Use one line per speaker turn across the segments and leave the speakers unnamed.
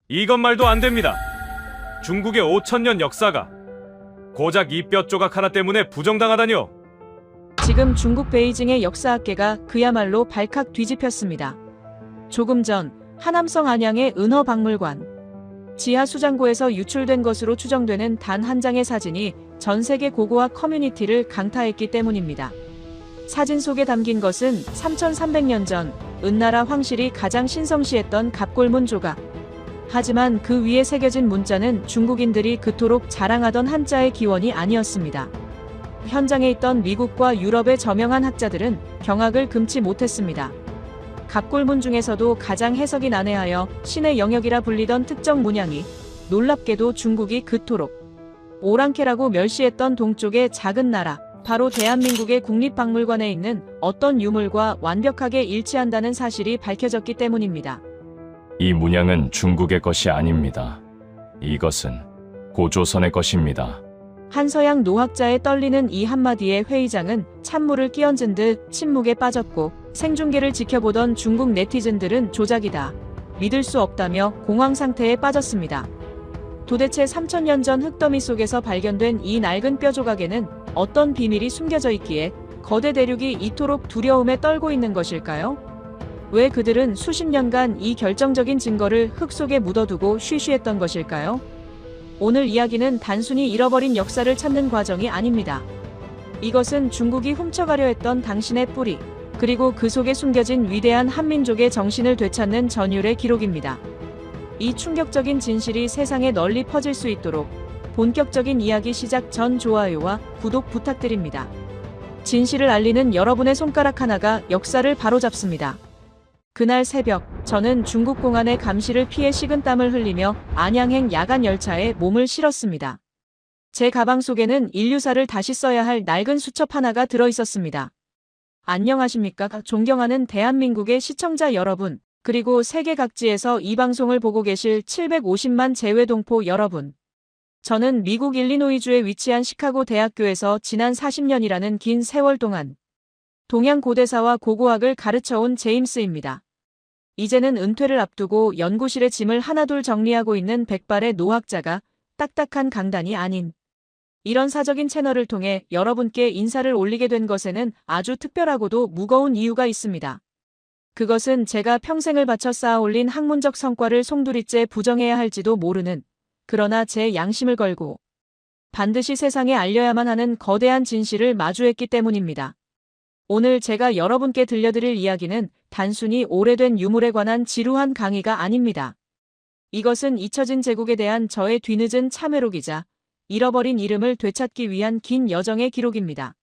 이것 말도 안 됩니다. 중국의 5천년 역사가 고작 이 뼈 조각 하나 때문에 부정당하다뇨.
지금 중국 베이징의 역사학계가 그야말로 발칵 뒤집혔습니다. 조금 전 하남성 안양의 은허박물관 지하 수장고에서 유출된 것으로 추정되는 단 한 장의 사진이 전 세계 고고학 커뮤니티를 강타했기 때문입니다. 사진 속에 담긴 것은 3300년 전 은나라 황실이 가장 신성시했던 갑골문 조각. 하지만 그 위에 새겨진 문자는 중국인들이 그토록 자랑하던 한자의 기원이 아니었습니다. 현장에 있던 미국과 유럽의 저명한 학자들은 경악을 금치 못했습니다. 갑골문 중에서도 가장 해석이 난해하여 신의 영역이라 불리던 특정 문양이 놀랍게도 중국이 그토록 오랑캐라고 멸시했던 동쪽의 작은 나라, 바로 대한민국의 국립박물관에 있는 어떤 유물과 완벽하게 일치한다는 사실이 밝혀졌기 때문입니다.
이 문양은 중국의 것이 아닙니다. 이것은 고조선의 것입니다.
한서양 노학자의 떨리는 이 한마디에 회의장은 찬물을 끼얹은 듯 침묵에 빠졌고 생중계를 지켜보던 중국 네티즌들은 조작이다, 믿을 수 없다며 공황 상태에 빠졌습니다. 도대체 3000년 전 흙더미 속에서 발견된 이 낡은 뼈 조각에는 어떤 비밀이 숨겨져 있기에 거대 대륙이 이토록 두려움에 떨고 있는 것일까요? 왜 그들은 수십 년간 이 결정적인 증거를 흙 속에 묻어두고 쉬쉬했던 것일까요? 오늘 이야기는 단순히 잃어버린 역사를 찾는 과정이 아닙니다. 이것은 중국이 훔쳐가려 했던 당신의 뿌리, 그리고 그 속에 숨겨진 위대한 한민족의 정신을 되찾는 전율의 기록입니다. 이 충격적인 진실이 세상에 널리 퍼질 수 있도록 본격적인 이야기 시작 전 좋아요와 구독 부탁드립니다. 진실을 알리는 여러분의 손가락 하나가 역사를 바로잡습니다. 그날 새벽, 저는 중국 공안의 감시를 피해 식은땀을 흘리며 안양행 야간 열차에 몸을 실었습니다. 제 가방 속에는 인류사를 다시 써야 할 낡은 수첩 하나가 들어있었습니다. 안녕하십니까? 존경하는 대한민국의 시청자 여러분, 그리고 세계 각지에서 이 방송을 보고 계실 750만 재외동포 여러분. 저는 미국 일리노이주에 위치한 시카고 대학교에서 지난 40년이라는 긴 세월 동안 동양 고대사와 고고학을 가르쳐온 제임스입니다. 이제는 은퇴를 앞두고 연구실의 짐을 하나둘 정리하고 있는 백발의 노학자가 딱딱한 강단이 아닌 이런 사적인 채널을 통해 여러분께 인사를 올리게 된 것에는 아주 특별하고도 무거운 이유가 있습니다. 그것은 제가 평생을 바쳐 쌓아올린 학문적 성과를 송두리째 부정해야 할지도 모르는, 그러나 제 양심을 걸고 반드시 세상에 알려야만 하는 거대한 진실을 마주했기 때문입니다. 오늘 제가 여러분께 들려드릴 이야기는 단순히 오래된 유물에 관한 지루한 강의가 아닙니다. 이것은 잊혀진 제국에 대한 저의 뒤늦은 참회록이자 잃어버린 이름을 되찾기 위한 긴 여정의 기록입니다.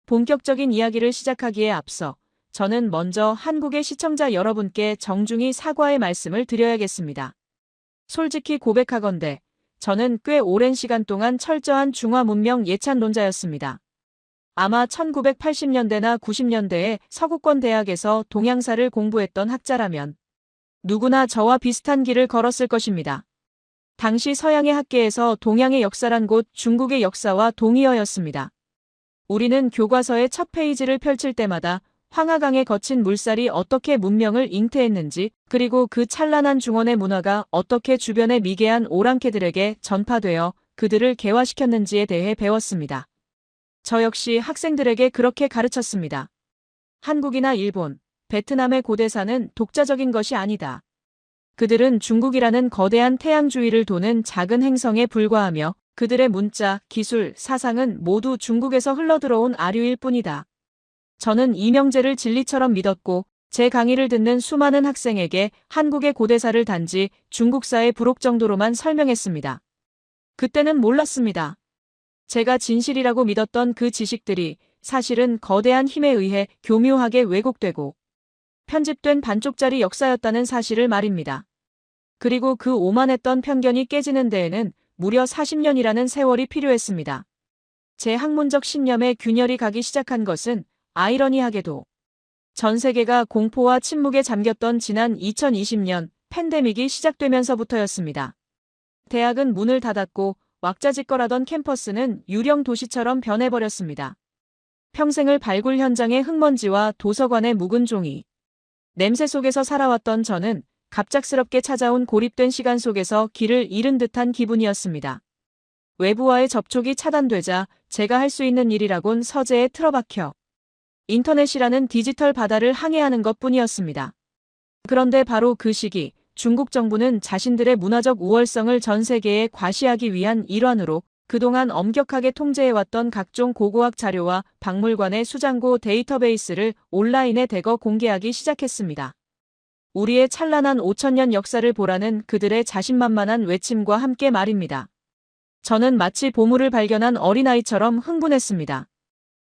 본격적인 이야기를 시작하기에 앞서 저는 먼저 한국의 시청자 여러분께 정중히 사과의 말씀을 드려야겠습니다. 솔직히 고백하건대 저는 꽤 오랜 시간 동안 철저한 중화 문명 예찬론자였습니다. 아마 1980년대나 90년대에 서구권 대학에서 동양사를 공부했던 학자라면 누구나 저와 비슷한 길을 걸었을 것입니다. 당시 서양의 학계에서 동양의 역사란 곧 중국의 역사와 동의어였습니다. 우리는 교과서의 첫 페이지를 펼칠 때마다 황하강에 거친 물살이 어떻게 문명을 잉태했는지, 그리고 그 찬란한 중원의 문화가 어떻게 주변의 미개한 오랑캐들에게 전파되어 그들을 개화시켰는지에 대해 배웠습니다. 저 역시 학생들에게 그렇게 가르쳤습니다. 한국이나 일본, 베트남의 고대사는 독자적인 것이 아니다. 그들은 중국이라는 거대한 태양주위를 도는 작은 행성에 불과하며 그들의 문자, 기술, 사상은 모두 중국에서 흘러들어온 아류일 뿐이다. 저는 이명제를 진리처럼 믿었고 제 강의를 듣는 수많은 학생에게 한국의 고대사를 단지 중국사의 부록 정도로만 설명했습니다. 그때는 몰랐습니다. 제가 진실이라고 믿었던 그 지식들이 사실은 거대한 힘에 의해 교묘하게 왜곡되고 편집된 반쪽짜리 역사였다는 사실을 말입니다. 그리고 그 오만했던 편견이 깨지는 데에는 무려 40년이라는 세월이 필요했습니다. 제 학문적 신념에 균열이 가기 시작한 것은 아이러니하게도 전 세계가 공포와 침묵에 잠겼던 지난 2020년 팬데믹이 시작되면서부터였습니다. 대학은 문을 닫았고 왁자지껄하던 캠퍼스는 유령 도시처럼 변해버렸습니다. 평생을 발굴 현장의 흙먼지와 도서관의 묵은 종이 냄새 속에서 살아왔던 저는 갑작스럽게 찾아온 고립된 시간 속에서 길을 잃은 듯한 기분이었습니다. 외부와의 접촉이 차단되자 제가 할 수 있는 일이라곤 서재에 틀어박혀 인터넷이라는 디지털 바다를 항해하는 것뿐이었습니다. 그런데 바로 그 시기 중국 정부는 자신들의 문화적 우월성을 전 세계에 과시하기 위한 일환으로 그동안 엄격하게 통제해왔던 각종 고고학 자료와 박물관의 수장고 데이터베이스를 온라인에 대거 공개하기 시작했습니다. 우리의 찬란한 5천년 역사를 보라는 그들의 자신만만한 외침과 함께 말입니다. 저는 마치 보물을 발견한 어린아이처럼 흥분했습니다.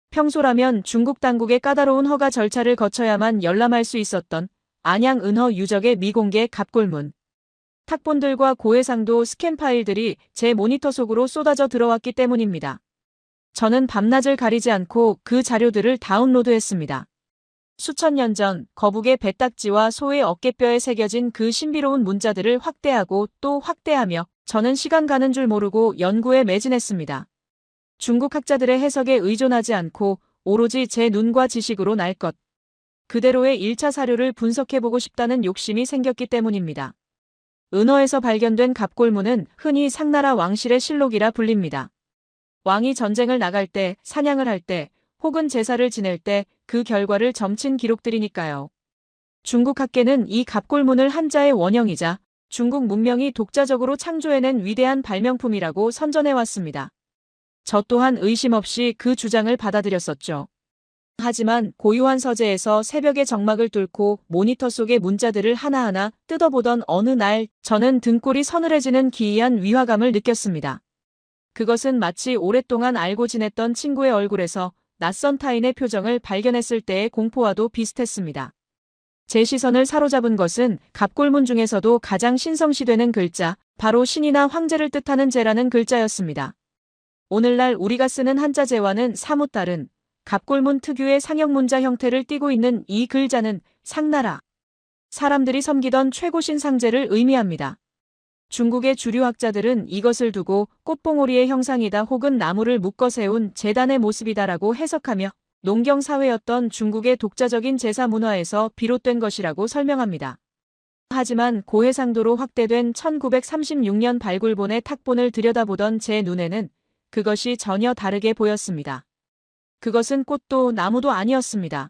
평소라면 중국 당국의 까다로운 허가 절차를 거쳐야만 열람할 수 있었던 안양 은허 유적의 미공개 갑골문. 탁본들과 고해상도 스캔 파일들이 제 모니터 속으로 쏟아져 들어왔기 때문입니다. 저는 밤낮을 가리지 않고 그 자료들을 다운로드했습니다. 수천 년 전 거북의 배딱지와 소의 어깨뼈에 새겨진 그 신비로운 문자들을 확대하고 또 확대하며 저는 시간 가는 줄 모르고 연구에 매진했습니다. 중국 학자들의 해석에 의존하지 않고 오로지 제 눈과 지식으로 날 것 그대로의 1차 사료를 분석해보고 싶다는 욕심이 생겼기 때문입니다. 은허에서 발견된 갑골문은 흔히 상나라 왕실의 실록이라 불립니다. 왕이 전쟁을 나갈 때, 사냥을 할 때, 혹은 제사를 지낼 때 그 결과를 점친 기록들이니까요. 중국 학계는 이 갑골문을 한자의 원형이자 중국 문명이 독자적으로 창조해낸 위대한 발명품이라고 선전해왔습니다. 저 또한 의심 없이 그 주장을 받아들였었죠. 하지만 고요한 서재에서 새벽의 정막을 뚫고 모니터 속의 문자들을 하나하나 뜯어보던 어느 날 저는 등골이 서늘해지는 기이한 위화감을 느꼈습니다. 그것은 마치 오랫동안 알고 지냈던 친구의 얼굴에서 낯선 타인의 표정을 발견했을 때의 공포와도 비슷했습니다. 제 시선을 사로잡은 것은 갑골문 중에서도 가장 신성시되는 글자, 바로 신이나 황제를 뜻하는 제라는 글자였습니다. 오늘날 우리가 쓰는 한자제와는 사뭇 다른 갑골문 특유의 상형문자 형태를 띠고 있는 이 글자는 상나라, 사람들이 섬기던 최고신 상제를 의미합니다. 중국의 주류 학자들은 이것을 두고 꽃봉오리의 형상이다 혹은 나무를 묶어 세운 제단의 모습이다라고 해석하며 농경사회였던 중국의 독자적인 제사 문화에서 비롯된 것이라고 설명합니다. 하지만 고해상도로 확대된 1936년 발굴본의 탁본을 들여다보던 제 눈에는 그것이 전혀 다르게 보였습니다. 그것은 꽃도 나무도 아니었습니다.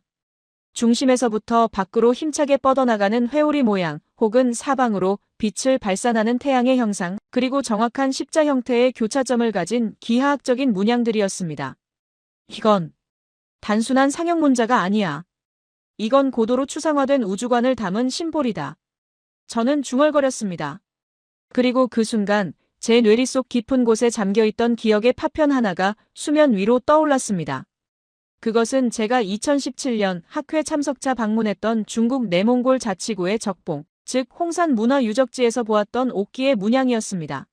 중심에서부터 밖으로 힘차게 뻗어나가는 회오리 모양 혹은 사방으로 빛을 발산하는 태양의 형상 그리고 정확한 십자 형태의 교차점을 가진 기하학적인 문양들이었습니다. 이건 단순한 상형문자가 아니야. 이건 고도로 추상화된 우주관을 담은 심볼이다. 저는 중얼거렸습니다. 그리고 그 순간 제 뇌리 속 깊은 곳에 잠겨있던 기억의 파편 하나가 수면 위로 떠올랐습니다. 그것은 제가 2017년 학회 참석차 방문했던 중국 내몽골 자치구의 적봉, 즉 홍산 문화유적지에서 보았던 옥기의 문양이었습니다.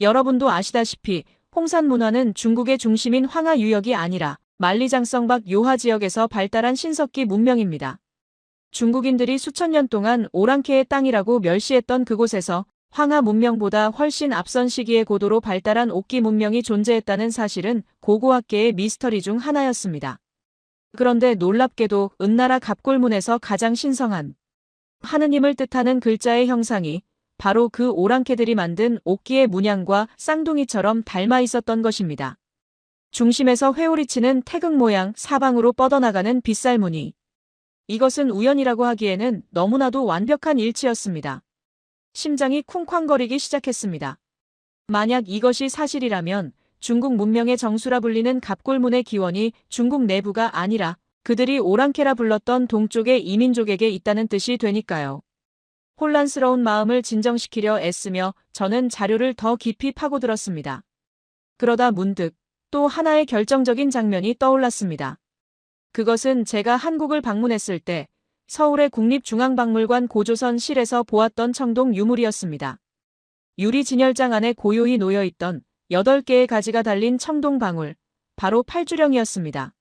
여러분도 아시다시피 홍산 문화는 중국의 중심인 황하 유역이 아니라 만리장성 밖 요하 지역에서 발달한 신석기 문명입니다. 중국인들이 수천 년 동안 오랑캐의 땅이라고 멸시했던 그곳에서 황하 문명보다 훨씬 앞선 시기에 고도로 발달한 옥기 문명이 존재했다는 사실은 고고학계의 미스터리 중 하나였습니다. 그런데 놀랍게도 은나라 갑골문에서 가장 신성한 하느님을 뜻하는 글자의 형상이 바로 그 오랑캐들이 만든 옥기의 문양과 쌍둥이처럼 닮아 있었던 것입니다. 중심에서 회오리치는 태극 모양 사방으로 뻗어나가는 빗살무늬. 이것은 우연이라고 하기에는 너무나도 완벽한 일치였습니다. 심장이 쿵쾅거리기 시작했습니다. 만약 이것이 사실이라면 중국 문명의 정수라 불리는 갑골문의 기원이 중국 내부가 아니라 그들이 오랑캐라 불렀던 동쪽의 이민족에게 있다는 뜻이 되니까요. 혼란스러운 마음을 진정시키려 애쓰며 저는 자료를 더 깊이 파고들었습니다. 그러다 문득 또 하나의 결정적인 장면이 떠올랐습니다. 그것은 제가 한국을 방문했을 때 서울의 국립중앙박물관 고조선실에서 보았던 청동 유물이었습니다. 유리 진열장 안에 고요히 놓여있던 8개의 가지가 달린 청동방울, 바로 팔주령이었습니다.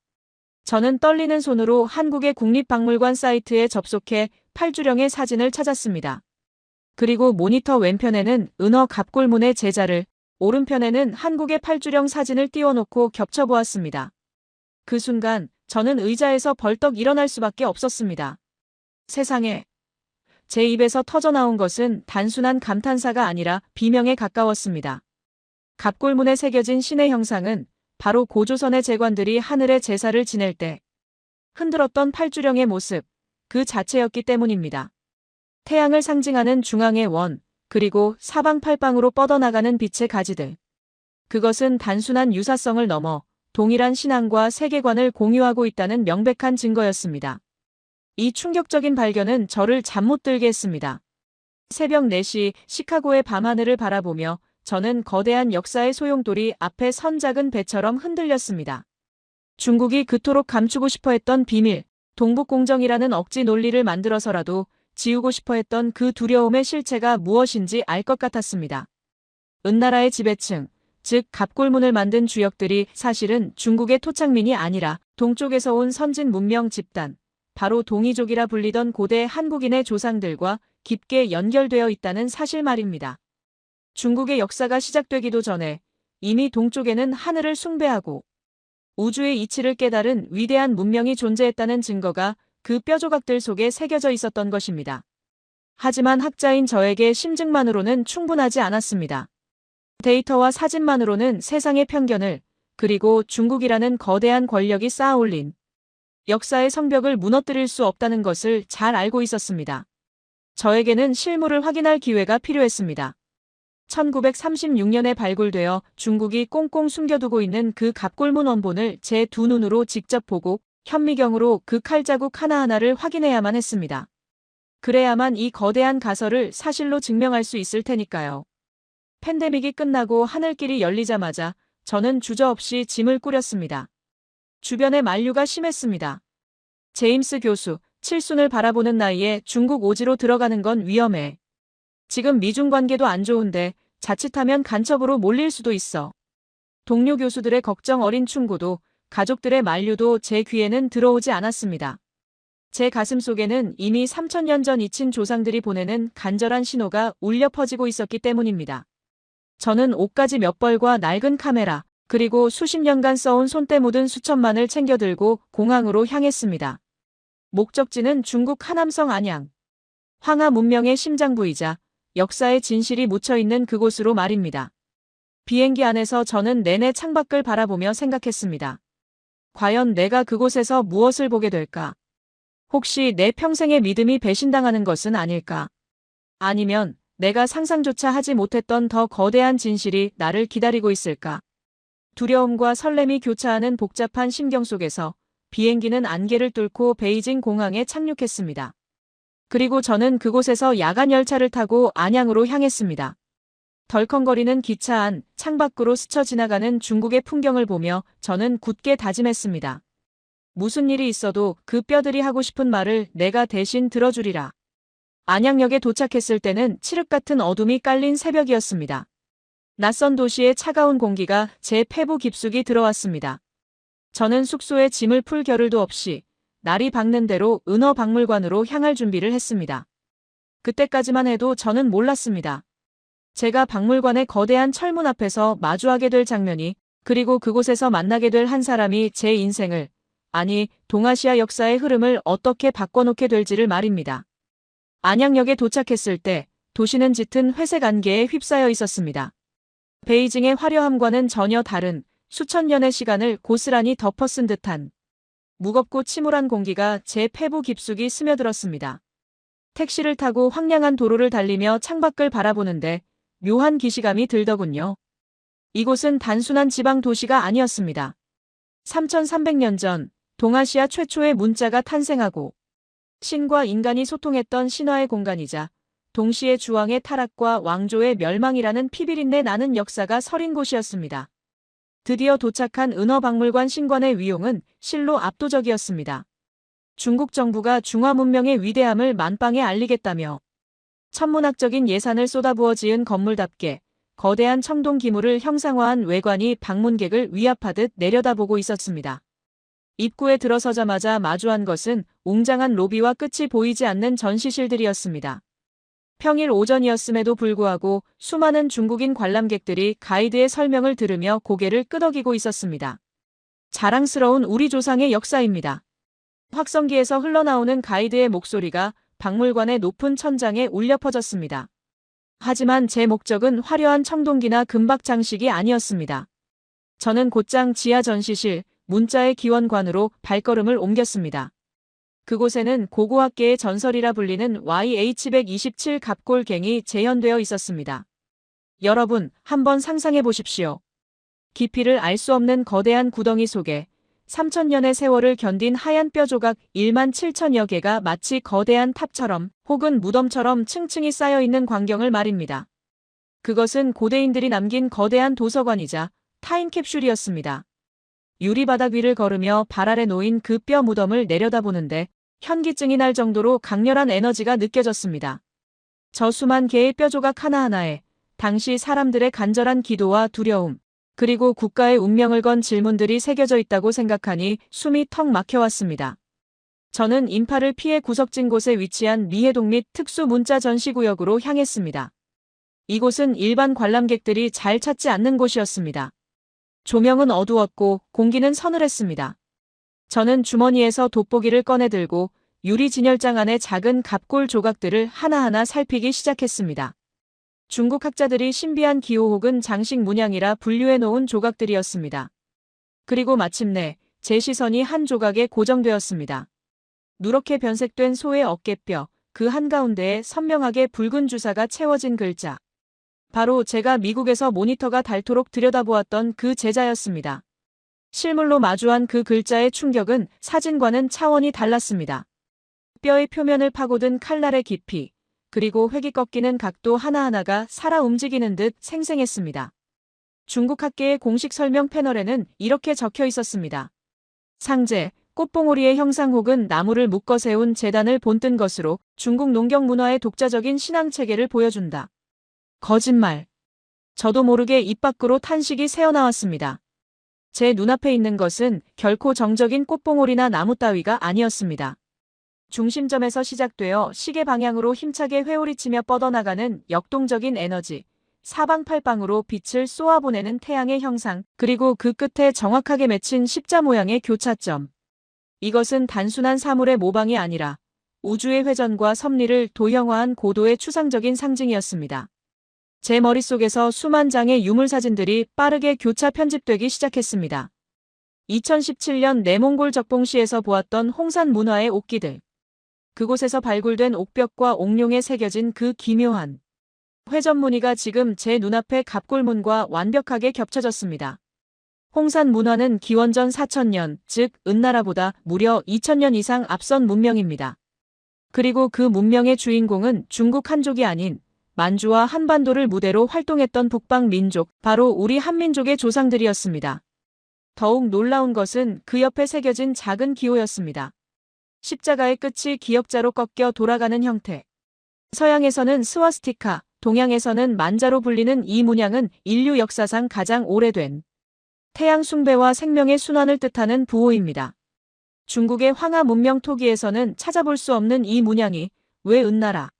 저는 떨리는 손으로 한국의 국립박물관 사이트에 접속해 팔주령의 사진을 찾았습니다. 그리고 모니터 왼편에는 은허 갑골문의 제자를, 오른편에는 한국의 팔주령 사진을 띄워놓고 겹쳐보았습니다. 그 순간 저는 의자에서 벌떡 일어날 수밖에 없었습니다. 세상에, 제 입에서 터져나온 것은 단순한 감탄사가 아니라 비명에 가까웠습니다. 갑골문에 새겨진 신의 형상은 바로 고조선의 제관들이 하늘의 제사를 지낼 때 흔들었던 팔주령의 모습, 그 자체였기 때문입니다. 태양을 상징하는 중앙의 원, 그리고 사방팔방으로 뻗어나가는 빛의 가지들. 그것은 단순한 유사성을 넘어 동일한 신앙과 세계관을 공유하고 있다는 명백한 증거였습니다. 이 충격적인 발견은 저를 잠 못 들게 했습니다. 새벽 4시 시카고의 밤하늘을 바라보며 저는 거대한 역사의 소용돌이 앞에 선 작은 배처럼 흔들렸습니다. 중국이 그토록 감추고 싶어 했던 비밀, 동북공정이라는 억지 논리를 만들어서라도 지우고 싶어 했던 그 두려움의 실체가 무엇인지 알 것 같았습니다. 은나라의 지배층, 즉 갑골문을 만든 주역들이 사실은 중국의 토착민이 아니라 동쪽에서 온 선진 문명 집단, 바로 동이족이라 불리던 고대 한국인의 조상들과 깊게 연결되어 있다는 사실 말입니다. 중국의 역사가 시작되기도 전에 이미 동쪽에는 하늘을 숭배하고 우주의 이치를 깨달은 위대한 문명이 존재했다는 증거가 그 뼈조각들 속에 새겨져 있었던 것입니다. 하지만 학자인 저에게 심증만으로는 충분하지 않았습니다. 데이터와 사진만으로는 세상의 편견을, 그리고 중국이라는 거대한 권력이 쌓아올린 역사의 성벽을 무너뜨릴 수 없다는 것을 잘 알고 있었습니다. 저에게는 실물을 확인할 기회가 필요했습니다. 1936년에 발굴되어 중국이 꽁꽁 숨겨두고 있는 그 갑골문 원본을 제 두 눈으로 직접 보고 현미경으로 그 칼자국 하나하나를 확인해야만 했습니다. 그래야만 이 거대한 가설을 사실로 증명할 수 있을 테니까요. 팬데믹이 끝나고 하늘길이 열리자마자 저는 주저없이 짐을 꾸렸습니다. 주변에 만류가 심했습니다. 제임스 교수, 칠순을 바라보는 나이에 중국 오지로 들어가는 건 위험해. 지금 미중 관계도 안 좋은데 자칫하면 간첩으로 몰릴 수도 있어. 동료 교수들의 걱정 어린 충고도, 가족들의 만류도 제 귀에는 들어오지 않았습니다. 제 가슴 속에는 이미 3000년 전 잊힌 조상들이 보내는 간절한 신호가 울려 퍼지고 있었기 때문입니다. 저는 옷가지 몇 벌과 낡은 카메라, 그리고 수십 년간 써온 손때 묻은 수천만을 챙겨 들고 공항으로 향했습니다. 목적지는 중국 하남성 안양. 황하 문명의 심장부이자 역사의 진실이 묻혀있는 그곳으로 말입니다. 비행기 안에서 저는 내내 창밖을 바라보며 생각했습니다. 과연 내가 그곳에서 무엇을 보게 될까? 혹시 내 평생의 믿음이 배신당하는 것은 아닐까? 아니면 내가 상상조차 하지 못했던 더 거대한 진실이 나를 기다리고 있을까? 두려움과 설렘이 교차하는 복잡한 심경 속에서 비행기는 안개를 뚫고 베이징 공항에 착륙했습니다. 그리고 저는 그곳에서 야간 열차를 타고 안양으로 향했습니다. 덜컹거리는 기차 안, 창밖으로 스쳐 지나가는 중국의 풍경을 보며 저는 굳게 다짐했습니다. 무슨 일이 있어도 그 뼈들이 하고 싶은 말을 내가 대신 들어주리라. 안양역에 도착했을 때는 칠흑 같은 어둠이 깔린 새벽이었습니다. 낯선 도시의 차가운 공기가 제 폐부 깊숙이 들어왔습니다. 저는 숙소에 짐을 풀 겨를도 없이 날이 밝는 대로 은어박물관으로 향할 준비를 했습니다. 그때까지만 해도 저는 몰랐습니다. 제가 박물관의 거대한 철문 앞에서 마주하게 될 장면이, 그리고 그곳에서 만나게 될 한 사람이 제 인생을, 아니 동아시아 역사의 흐름을 어떻게 바꿔놓게 될지를 말입니다. 안양역에 도착했을 때 도시는 짙은 회색 안개에 휩싸여 있었습니다. 베이징의 화려함과는 전혀 다른 수천 년의 시간을 고스란히 덮어쓴 듯한 무겁고 침울한 공기가 제 폐부 깊숙이 스며들었습니다. 택시를 타고 황량한 도로를 달리며 창밖을 바라보는데 묘한 기시감이 들더군요. 이곳은 단순한 지방 도시가 아니었습니다. 3300년 전 동아시아 최초의 문자가 탄생하고 신과 인간이 소통했던 신화의 공간이자 동시에 주왕의 타락과 왕조의 멸망이라는 피비린내 나는 역사가 서린 곳이었습니다. 드디어 도착한 은어박물관 신관의 위용은 실로 압도적이었습니다. 중국 정부가 중화 문명의 위대함을 만방에 알리겠다며 천문학적인 예산을 쏟아부어 지은 건물답게 거대한 청동 기물을 형상화한 외관이 방문객을 위압하듯 내려다보고 있었습니다. 입구에 들어서자마자 마주한 것은 웅장한 로비와 끝이 보이지 않는 전시실들이었습니다. 평일 오전이었음에도 불구하고 수많은 중국인 관람객들이 가이드의 설명을 들으며 고개를 끄덕이고 있었습니다. 자랑스러운 우리 조상의 역사입니다. 확성기에서 흘러나오는 가이드의 목소리가 박물관의 높은 천장에 울려 퍼졌습니다. 하지만 제 목적은 화려한 청동기나 금박 장식이 아니었습니다. 저는 곧장 지하 전시실, 문자의 기원관으로 발걸음을 옮겼습니다. 그곳에는 고고학계의 전설이라 불리는 YH-127 갑골갱이 재현되어 있었습니다. 여러분, 한번 상상해 보십시오. 깊이를 알 수 없는 거대한 구덩이 속에 3000년의 세월을 견딘 하얀 뼈 조각 17,000여 개가 마치 거대한 탑처럼 혹은 무덤처럼 층층이 쌓여 있는 광경을 말입니다. 그것은 고대인들이 남긴 거대한 도서관이자 타임캡슐이었습니다. 유리바닥 위를 걸으며 발 아래 놓인 그 뼈 무덤을 내려다보는데 현기증이 날 정도로 강렬한 에너지가 느껴졌습니다. 저 수만 개의 뼈 조각 하나하나에 당시 사람들의 간절한 기도와 두려움, 그리고 국가의 운명을 건 질문들이 새겨져 있다고 생각하니 숨이 턱 막혀왔습니다. 저는 인파를 피해 구석진 곳에 위치한 미해동 및 특수 문자 전시구역으로 향했습니다. 이곳은 일반 관람객들이 잘 찾지 않는 곳이었습니다. 조명은 어두웠고 공기는 서늘했습니다. 저는 주머니에서 돋보기를 꺼내 들고 유리 진열장 안의 작은 갑골 조각들을 하나하나 살피기 시작했습니다. 중국 학자들이 신비한 기호 혹은 장식 문양이라 분류해 놓은 조각들이었습니다. 그리고 마침내 제 시선이 한 조각에 고정되었습니다. 누렇게 변색된 소의 어깨뼈, 그 한가운데에 선명하게 붉은 주사가 채워진 글자. 바로 제가 미국에서 모니터가 닳도록 들여다보았던 그 제자였습니다. 실물로 마주한 그 글자의 충격은 사진과는 차원이 달랐습니다. 뼈의 표면을 파고든 칼날의 깊이, 그리고 획이 꺾이는 각도 하나하나가 살아 움직이는 듯 생생했습니다. 중국 학계의 공식 설명 패널에는 이렇게 적혀 있었습니다. 상제, 꽃봉오리의 형상 혹은 나무를 묶어 세운 재단을 본뜬 것으로 중국 농경 문화의 독자적인 신앙 체계를 보여준다. 거짓말. 저도 모르게 입 밖으로 탄식이 새어나왔습니다. 제 눈앞에 있는 것은 결코 정적인 꽃봉오리나 나무 따위가 아니었습니다. 중심점에서 시작되어 시계 방향으로 힘차게 회오리치며 뻗어나가는 역동적인 에너지, 사방팔방으로 빛을 쏘아보내는 태양의 형상, 그리고 그 끝에 정확하게 맺힌 십자 모양의 교차점. 이것은 단순한 사물의 모방이 아니라 우주의 회전과 섭리를 도형화한 고도의 추상적인 상징이었습니다. 제 머릿속에서 수만 장의 유물 사진들이 빠르게 교차 편집되기 시작했습니다. 2017년 내몽골 적봉시에서 보았던 홍산 문화의 옥기들. 그곳에서 발굴된 옥벽과 옥룡에 새겨진 그 기묘한 회전 무늬가 지금 제 눈앞의 갑골문과 완벽하게 겹쳐졌습니다. 홍산 문화는 기원전 4000년, 즉 은나라보다 무려 2000년 이상 앞선 문명입니다. 그리고 그 문명의 주인공은 중국 한족이 아닌 만주와 한반도를 무대로 활동했던 북방 민족, 바로 우리 한민족의 조상들이었습니다. 더욱 놀라운 것은 그 옆에 새겨진 작은 기호였습니다. 십자가의 끝이 기역자로 꺾여 돌아가는 형태. 서양에서는 스와스티카, 동양에서는 만자로 불리는 이 문양은 인류 역사상 가장 오래된 태양 숭배와 생명의 순환을 뜻하는 부호입니다. 중국의 황하 문명 토기에서는 찾아볼 수 없는 이 문양이 왜 은나라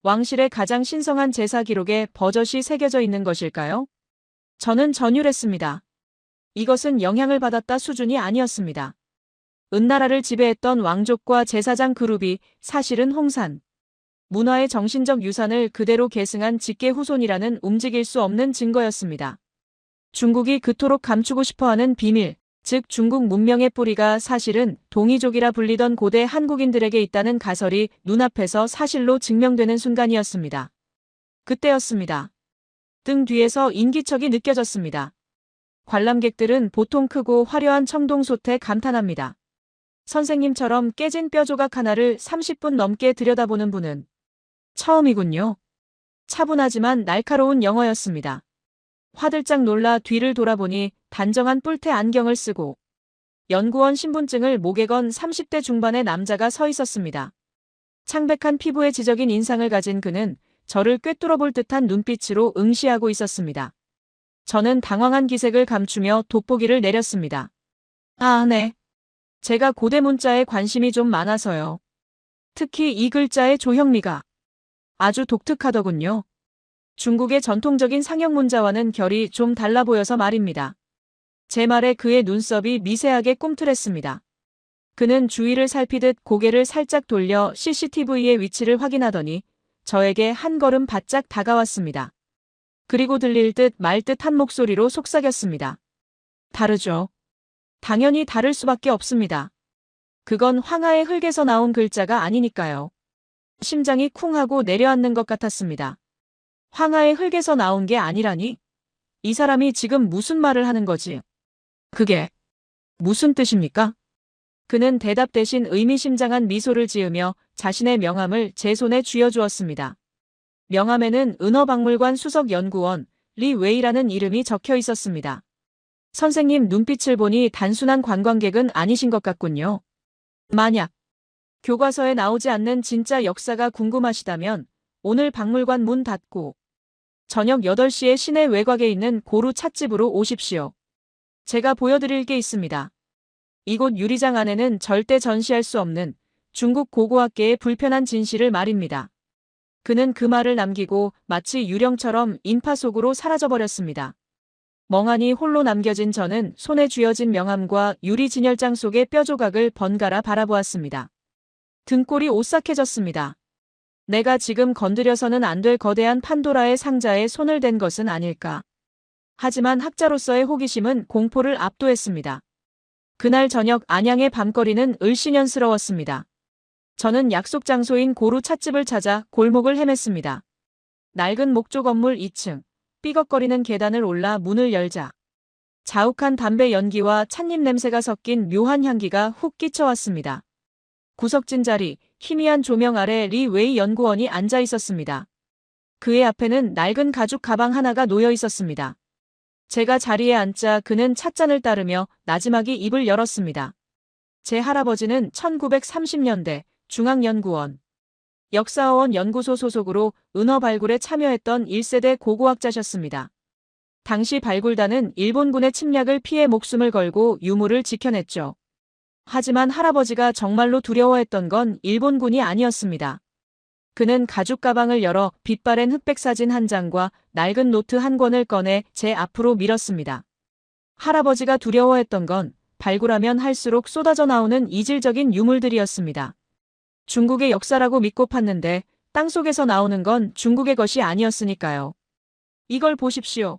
왕실의 가장 신성한 제사 기록에 버젓이 새겨져 있는 것일까요? 저는 전율했습니다. 이것은 영향을 받았다 수준이 아니었습니다. 은나라를 지배했던 왕족과 제사장 그룹이 사실은 홍산 문화의 정신적 유산을 그대로 계승한 직계 후손이라는 움직일 수 없는 증거였습니다. 중국이 그토록 감추고 싶어하는 비밀, 즉 중국 문명의 뿌리가 사실은 동이족이라 불리던 고대 한국인들에게 있다는 가설이 눈앞에서 사실로 증명되는 순간이었습니다. 그때였습니다. 등 뒤에서 인기척이 느껴졌습니다. 관람객들은 보통 크고 화려한 청동솥에 감탄합니다. 선생님처럼 깨진 뼈 조각 하나를 30분 넘게 들여다보는 분은 처음이군요. 차분하지만 날카로운 영어였습니다. 화들짝 놀라 뒤를 돌아보니 단정한 뿔테 안경을 쓰고 연구원 신분증을 목에 건 30대 중반의 남자가 서 있었습니다. 창백한 피부에 지적인 인상을 가진 그는 저를 꿰뚫어볼 듯한 눈빛으로 응시하고 있었습니다. 저는 당황한 기색을 감추며 돋보기를 내렸습니다. 아, 네. 제가 고대 문자에 관심이 좀 많아서요. 특히 이 글자의 조형미가 아주 독특하더군요. 중국의 전통적인 상형 문자와는 결이 좀 달라 보여서 말입니다. 제 말에 그의 눈썹이 미세하게 꿈틀했습니다. 그는 주위를 살피듯 고개를 살짝 돌려 CCTV의 위치를 확인하더니 저에게 한 걸음 바짝 다가왔습니다. 그리고 들릴 듯 말 듯한 목소리로 속삭였습니다. 다르죠. 당연히 다를 수밖에 없습니다. 그건 황하의 흙에서 나온 글자가 아니니까요. 심장이 쿵 하고 내려앉는 것 같았습니다. 황하의 흙에서 나온 게 아니라니? 이 사람이 지금 무슨 말을 하는 거지? 그게 무슨 뜻입니까? 그는 대답 대신 의미심장한 미소를 지으며 자신의 명함을 제 손에 쥐어주었습니다. 명함에는 은어박물관 수석연구원 리 웨이라는 이름이 적혀 있었습니다. 선생님 눈빛을 보니 단순한 관광객은 아니신 것 같군요. 만약 교과서에 나오지 않는 진짜 역사가 궁금하시다면 오늘 박물관 문 닫고 저녁 8시에 시내 외곽에 있는 고루 찻집으로 오십시오. 제가 보여드릴 게 있습니다. 이곳 유리장 안에는 절대 전시할 수 없는 중국 고고학계의 불편한 진실을 말입니다. 그는 그 말을 남기고 마치 유령처럼 인파 속으로 사라져버렸습니다. 멍하니 홀로 남겨진 저는 손에 쥐어진 명함과 유리 진열장 속의 뼈조각을 번갈아 바라보았습니다. 등골이 오싹해졌습니다. 내가 지금 건드려서는 안 될 거대한 판도라의 상자에 손을 댄 것은 아닐까. 하지만 학자로서의 호기심은 공포를 압도했습니다. 그날 저녁 안양의 밤거리는 을씨년스러웠습니다. 저는 약속 장소인 고루 찻집을 찾아 골목을 헤맸습니다. 낡은 목조 건물 2층, 삐걱거리는 계단을 올라 문을 열자 자욱한 담배 연기와 찻잎 냄새가 섞인 묘한 향기가 훅 끼쳐왔습니다. 구석진 자리, 희미한 조명 아래 리 웨이 연구원이 앉아 있었습니다. 그의 앞에는 낡은 가죽 가방 하나가 놓여 있었습니다. 제가 자리에 앉자 그는 찻잔을 따르며 나지막이 입을 열었습니다. 제 할아버지는 1930년대 중앙연구원, 역사어원 연구소 소속으로 은어 발굴에 참여했던 1세대 고고학자셨습니다. 당시 발굴단은 일본군의 침략을 피해 목숨을 걸고 유물을 지켜냈죠. 하지만 할아버지가 정말로 두려워했던 건 일본군이 아니었습니다. 그는 가죽 가방을 열어 빛바랜 흑백 사진 한 장과 낡은 노트 한 권을 꺼내 제 앞으로 밀었습니다. 할아버지가 두려워했던 건 발굴하면 할수록 쏟아져 나오는 이질적인 유물들이었습니다. 중국의 역사라고 믿고 팠는데 땅속에서 나오는 건 중국의 것이 아니었으니까요. 이걸 보십시오.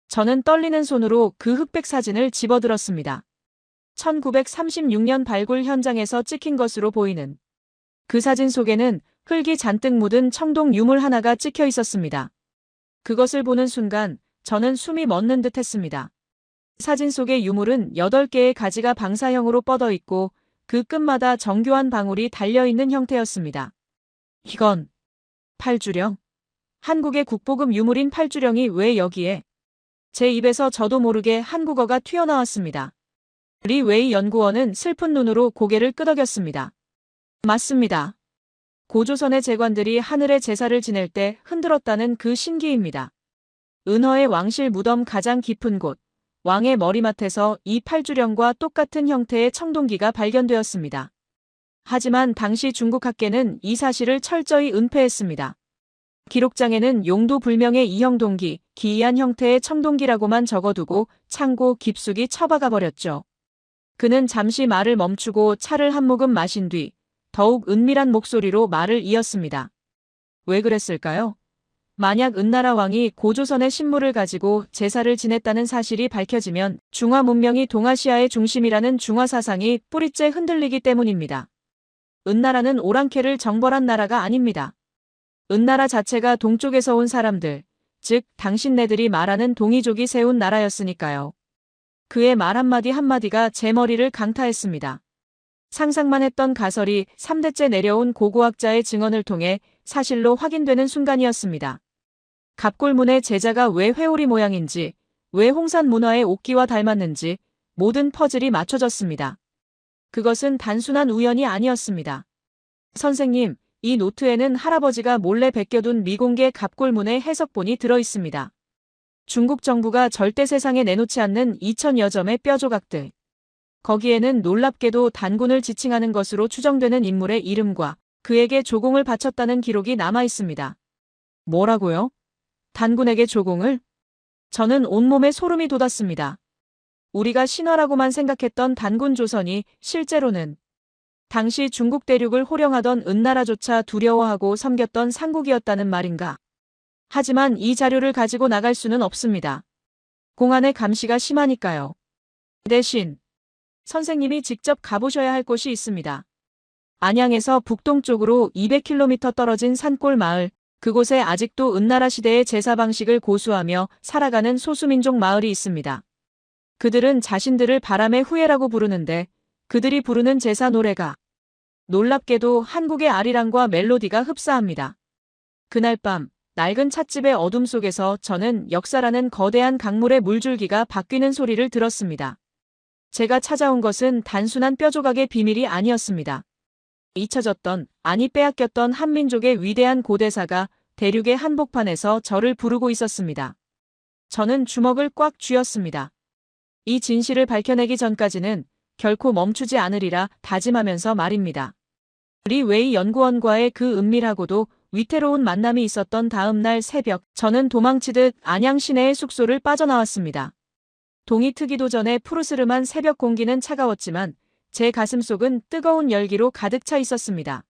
저는 떨리는 손으로 그 흑백 사진을 집어들었습니다. 1936년 발굴 현장에서 찍힌 것으로 보이는 그 사진 속에는 흙이 잔뜩 묻은 청동 유물 하나가 찍혀 있었습니다. 그것을 보는 순간 저는 숨이 멎는 듯 했습니다. 사진 속의 유물은 8개의 가지가 방사형으로 뻗어 있고 그 끝마다 정교한 방울이 달려있는 형태였습니다. 이건 팔주령? 한국의 국보급 유물인 팔주령이 왜 여기에? 제 입에서 저도 모르게 한국어가 튀어나왔습니다. 리 웨이 연구원은 슬픈 눈으로 고개를 끄덕였습니다. 맞습니다. 고조선의 제관들이 하늘의 제사를 지낼 때 흔들었다는 그 신기입니다. 은허의 왕실 무덤 가장 깊은 곳, 왕의 머리맡에서 이 팔주령과 똑같은 형태의 청동기가 발견되었습니다. 하지만 당시 중국학계는 이 사실을 철저히 은폐했습니다. 기록장에는 용도 불명의 이형동기, 기이한 형태의 청동기라고만 적어두고 창고 깊숙이 처박아 버렸죠. 그는 잠시 말을 멈추고 차를 한 모금 마신 뒤 더욱 은밀한 목소리로 말을 이었습니다. 왜 그랬을까요? 만약 은나라 왕이 고조선의 신물을 가지고 제사를 지냈다는 사실이 밝혀지면 중화 문명이 동아시아의 중심이라는 중화 사상이 뿌리째 흔들리기 때문입니다. 은나라는 오랑캐를 정벌한 나라가 아닙니다. 은나라 자체가 동쪽에서 온 사람들, 즉 당신네들이 말하는 동이족이 세운 나라였으니까요. 그의 말 한마디 한마디가 제 머리를 강타했습니다. 상상만 했던 가설이 3대째 내려온 고고학자의 증언을 통해 사실로 확인되는 순간이었습니다. 갑골문의 제자가 왜 회오리 모양인지, 왜 홍산 문화의 옥기와 닮았는지 모든 퍼즐이 맞춰졌습니다. 그것은 단순한 우연이 아니었습니다. 선생님, 이 노트에는 할아버지가 몰래 베껴둔 미공개 갑골문의 해석본이 들어있습니다. 중국 정부가 절대 세상에 내놓지 않는 2000여 점의 뼈조각들. 거기에는 놀랍게도 단군을 지칭하는 것으로 추정되는 인물의 이름과 그에게 조공을 바쳤다는 기록이 남아 있습니다. 뭐라고요? 단군에게 조공을? 저는 온몸에 소름이 돋았습니다. 우리가 신화라고만 생각했던 단군 조선이 실제로는 당시 중국 대륙을 호령하던 은나라조차 두려워하고 섬겼던 상국이었다는 말인가. 하지만 이 자료를 가지고 나갈 수는 없습니다. 공안의 감시가 심하니까요. 대신 선생님이 직접 가보셔야 할 곳이 있습니다. 안양에서 북동쪽으로 200km 떨어진 산골 마을, 그곳에 아직도 은나라 시대의 제사 방식을 고수하며 살아가는 소수민족 마을이 있습니다. 그들은 자신들을 바람의 후예라고 부르는데 그들이 부르는 제사 노래가 놀랍게도 한국의 아리랑과 멜로디가 흡사합니다. 그날 밤 낡은 찻집의 어둠 속에서 저는 역사라는 거대한 강물의 물줄기가 바뀌는 소리를 들었습니다. 제가 찾아온 것은 단순한 뼈조각의 비밀이 아니었습니다. 잊혀졌던, 아니 빼앗겼던 한민족의 위대한 고대사가 대륙의 한복판에서 저를 부르고 있었습니다. 저는 주먹을 꽉 쥐었습니다. 이 진실을 밝혀내기 전까지는 결코 멈추지 않으리라 다짐하면서 말입니다. 리 웨이 연구원과의 그 은밀하고도 위태로운 만남이 있었던 다음 날 새벽, 저는 도망치듯 안양 시내의 숙소를 빠져나왔습니다. 동이 트기도 전에 푸르스름한 새벽 공기는 차가웠지만 제 가슴속은 뜨거운 열기로 가득 차 있었습니다.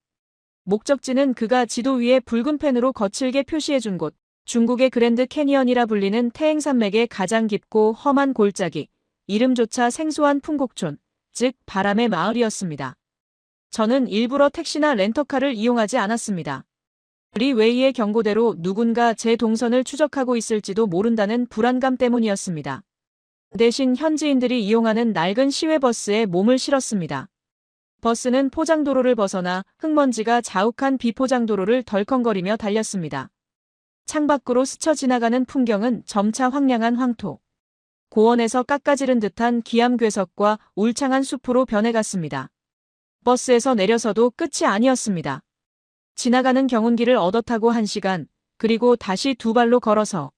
목적지는 그가 지도 위에 붉은 펜으로 거칠게 표시해준 곳, 중국의 그랜드 캐니언이라 불리는 태행산맥의 가장 깊고 험한 골짜기, 이름조차 생소한 풍곡촌, 즉 바람의 마을이었습니다. 저는 일부러 택시나 렌터카를 이용하지 않았습니다. 리 웨이의 경고대로 누군가 제 동선을 추적하고 있을지도 모른다는 불안감 때문이었습니다. 대신 현지인들이 이용하는 낡은 시외버스에 몸을 실었습니다. 버스는 포장도로를 벗어나 흙먼지가 자욱한 비포장도로를 덜컹거리며 달렸습니다. 창밖으로 스쳐 지나가는 풍경은 점차 황량한 황토, 고원에서 깎아지른 듯한 기암괴석과 울창한 숲으로 변해갔습니다. 버스에서 내려서도 끝이 아니었습니다. 지나가는 경운기를 얻어 타고 1시간, 그리고 다시 2발로 걸어서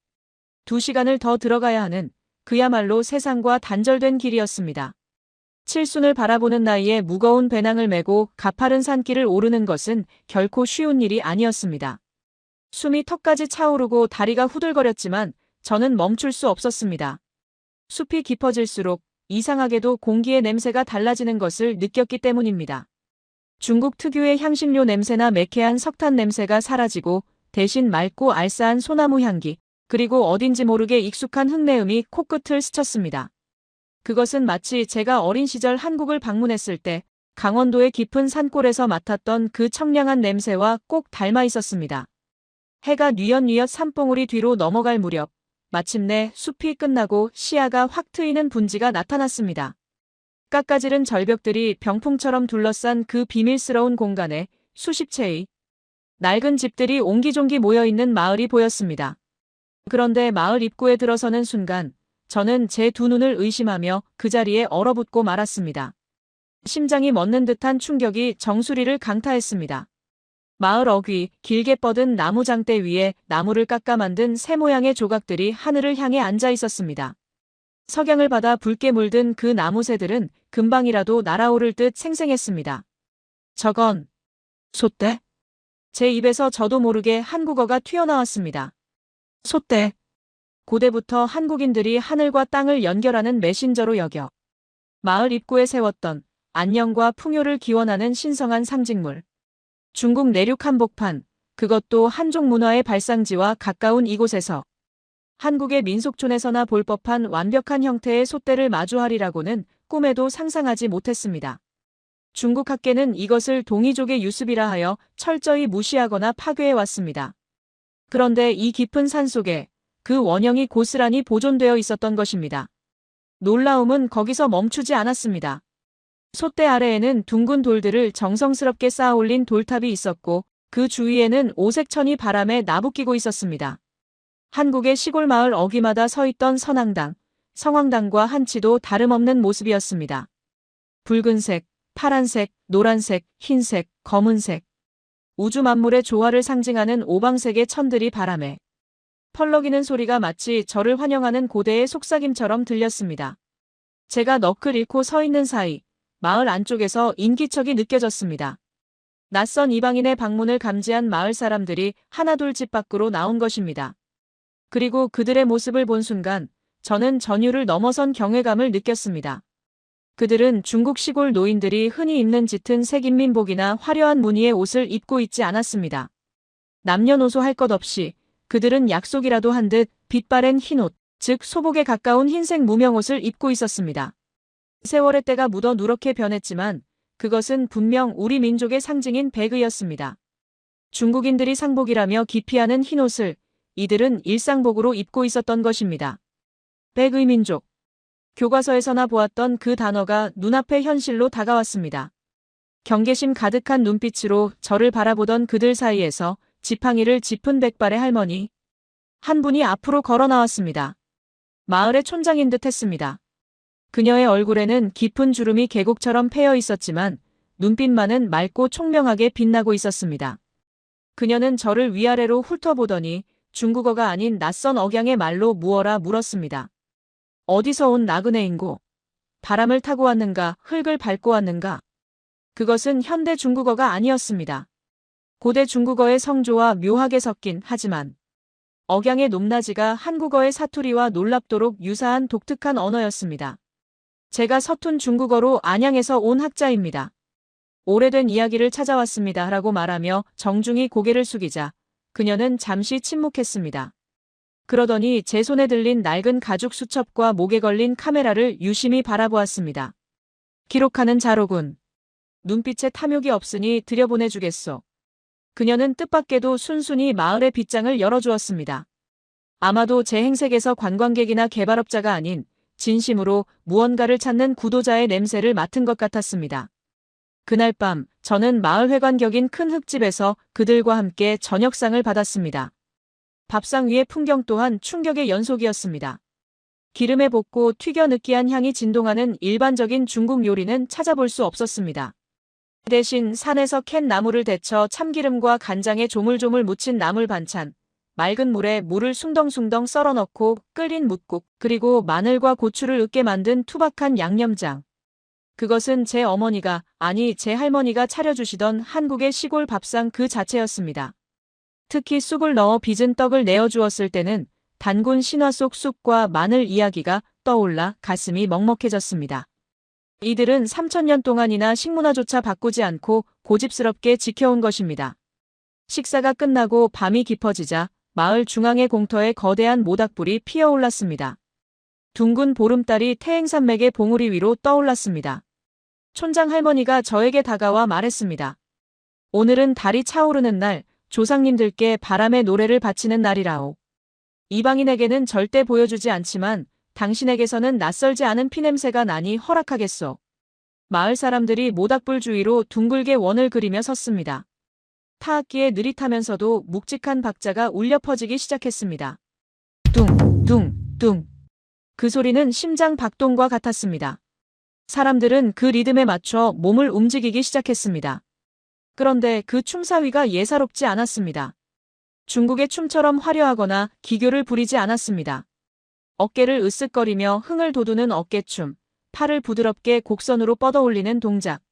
2시간을 더 들어가야 하는 그야말로 세상과 단절된 길이었습니다. 칠순을 바라보는 나이에 무거운 배낭을 메고 가파른 산길을 오르는 것은 결코 쉬운 일이 아니었습니다. 숨이 턱까지 차오르고 다리가 후들거렸지만 저는 멈출 수 없었습니다. 숲이 깊어질수록 이상하게도 공기의 냄새가 달라지는 것을 느꼈기 때문입니다. 중국 특유의 향신료 냄새나 매캐한 석탄 냄새가 사라지고 대신 맑고 알싸한 소나무 향기, 그리고 어딘지 모르게 익숙한 흙내음이 코끝을 스쳤습니다. 그것은 마치 제가 어린 시절 한국을 방문했을 때 강원도의 깊은 산골에서 맡았던 그 청량한 냄새와 꼭 닮아 있었습니다. 해가 뉘엿뉘엿 산봉우리 뒤로 넘어갈 무렵, 마침내 숲이 끝나고 시야가 확 트이는 분지가 나타났습니다. 깎아지른 절벽들이 병풍처럼 둘러싼 그 비밀스러운 공간에 수십 채의 낡은 집들이 옹기종기 모여있는 마을이 보였습니다. 그런데 마을 입구에 들어서는 순간 저는 제 2눈을 의심하며 그 자리에 얼어붙고 말았습니다. 심장이 멎는 듯한 충격이 정수리를 강타했습니다. 마을 어귀, 길게 뻗은 나무 장대 위에 나무를 깎아 만든 새 모양의 조각들이 하늘을 향해 앉아 있었습니다. 석양을 받아 붉게 물든 그 나무새들은 금방이라도 날아오를 듯 생생했습니다. 저건 솥대? 제 입에서 저도 모르게 한국어가 튀어나왔습니다. 솥대. 고대부터 한국인들이 하늘과 땅을 연결하는 메신저로 여겨 마을 입구에 세웠던 안녕과 풍요를 기원하는 신성한 상징물. 중국 내륙 한복판, 그것도 한족 문화의 발상지와 가까운 이곳에서 한국의 민속촌에서나 볼 법한 완벽한 형태의 솥대를 마주하리라고는 꿈에도 상상하지 못했습니다. 중국 학계는 이것을 동이족의 유습이라 하여 철저히 무시하거나 파괴해왔습니다. 그런데 이 깊은 산속에 그 원형이 고스란히 보존되어 있었던 것입니다. 놀라움은 거기서 멈추지 않았습니다. 솥대 아래에는 둥근 돌들을 정성스럽게 쌓아 올린 돌탑이 있었고 그 주위에는 오색천이 바람에 나부끼고 있었습니다. 한국의 시골 마을 어귀마다 서 있던 선앙당, 성황당과 한치도 다름없는 모습이었습니다. 붉은색, 파란색, 노란색, 흰색, 검은색. 우주 만물의 조화를 상징하는 오방색의 천들이 바람에 펄럭이는 소리가 마치 저를 환영하는 고대의 속삭임처럼 들렸습니다. 제가 넋을 잃고 서 있는 사이 마을 안쪽에서 인기척이 느껴졌습니다. 낯선 이방인의 방문을 감지한 마을 사람들이 하나둘 집 밖으로 나온 것입니다. 그리고 그들의 모습을 본 순간 저는 전율을 넘어선 경외감을 느꼈습니다. 그들은 중국 시골 노인들이 흔히 입는 짙은 색 인민복이나 화려한 무늬의 옷을 입고 있지 않았습니다. 남녀노소 할 것 없이 그들은 약속이라도 한 듯 빛바랜 흰옷, 즉 소복에 가까운 흰색 무명옷을 입고 있었습니다. 세월의 때가 묻어 누렇게 변했지만 그것은 분명 우리 민족의 상징인 백의였습니다. 중국인들이 상복이라며 기피하는 흰옷을 이들은 일상복으로 입고 있었던 것입니다. 백의 민족. 교과서에서나 보았던 그 단어가 눈앞에 현실로 다가왔습니다. 경계심 가득한 눈빛으로 저를 바라보던 그들 사이에서 지팡이를 짚은 백발의 할머니 한 분이 앞으로 걸어 나왔습니다. 마을의 촌장인 듯 했습니다. 그녀의 얼굴에는 깊은 주름이 계곡처럼 패여 있었지만 눈빛만은 맑고 총명하게 빛나고 있었습니다. 그녀는 저를 위아래로 훑어보더니 중국어가 아닌 낯선 억양의 말로 무어라 물었습니다. 어디서 온 나그네인고? 바람을 타고 왔는가, 흙을 밟고 왔는가? 그것은 현대 중국어가 아니었습니다. 고대 중국어의 성조와 묘하게 섞인 하지만 억양의 높낮이가 한국어의 사투리와 놀랍도록 유사한 독특한 언어였습니다. 제가 서툰 중국어로 안양에서 온 학자입니다. 오래된 이야기를 찾아왔습니다. 라고 말하며 정중히 고개를 숙이자 그녀는 잠시 침묵했습니다. 그러더니 제 손에 들린 낡은 가죽 수첩과 목에 걸린 카메라를 유심히 바라보았습니다. 기록하는 자로군. 눈빛에 탐욕이 없으니 들여보내주겠소. 그녀는 뜻밖에도 순순히 마을의 빗장을 열어주었습니다. 아마도 제 행색에서 관광객이나 개발업자가 아닌 진심으로 무언가를 찾는 구도자의 냄새를 맡은 것 같았습니다. 그날 밤 저는 마을 회관격인 큰 흙집에서 그들과 함께 저녁상을 받았습니다. 밥상 위의 풍경 또한 충격의 연속이었습니다. 기름에 볶고 튀겨 느끼한 향이 진동하는 일반적인 중국 요리는 찾아볼 수 없었습니다. 대신 산에서 캔 나물을 데쳐 참기름과 간장에 조물조물 묻힌 나물 반찬, 맑은 물에 물을 숭덩숭덩 썰어 넣고 끓인 뭇국, 그리고 마늘과 고추를 으깨 만든 투박한 양념장. 그것은 제 어머니가, 아니 제 할머니가 차려주시던 한국의 시골 밥상 그 자체였습니다. 특히 쑥을 넣어 빚은 떡을 내어주었을 때는 단군 신화 속 쑥과 마늘 이야기가 떠올라 가슴이 먹먹해졌습니다. 이들은 3000년 동안이나 식문화조차 바꾸지 않고 고집스럽게 지켜온 것입니다. 식사가 끝나고 밤이 깊어지자 마을 중앙의 공터에 거대한 모닥불이 피어올랐습니다. 둥근 보름달이 태행산맥의 봉우리 위로 떠올랐습니다. 촌장 할머니가 저에게 다가와 말했습니다. 오늘은 달이 차오르는 날, 조상님들께 바람의 노래를 바치는 날이라오. 이방인에게는 절대 보여주지 않지만 당신에게서는 낯설지 않은 피냄새가 나니 허락하겠소. 마을 사람들이 모닥불 주위로 둥글게 원을 그리며 섰습니다. 타악기에 느릿하면서도 묵직한 박자가 울려 퍼지기 시작했습니다. 뚱, 뚱, 뚱. 그 소리는 심장 박동과 같았습니다. 사람들은 그 리듬에 맞춰 몸을 움직이기 시작했습니다. 그런데 그 춤사위가 예사롭지 않았습니다. 중국의 춤처럼 화려하거나 기교를 부리지 않았습니다. 어깨를 으쓱거리며 흥을 돋우는 어깨춤, 팔을 부드럽게 곡선으로 뻗어올리는 동작.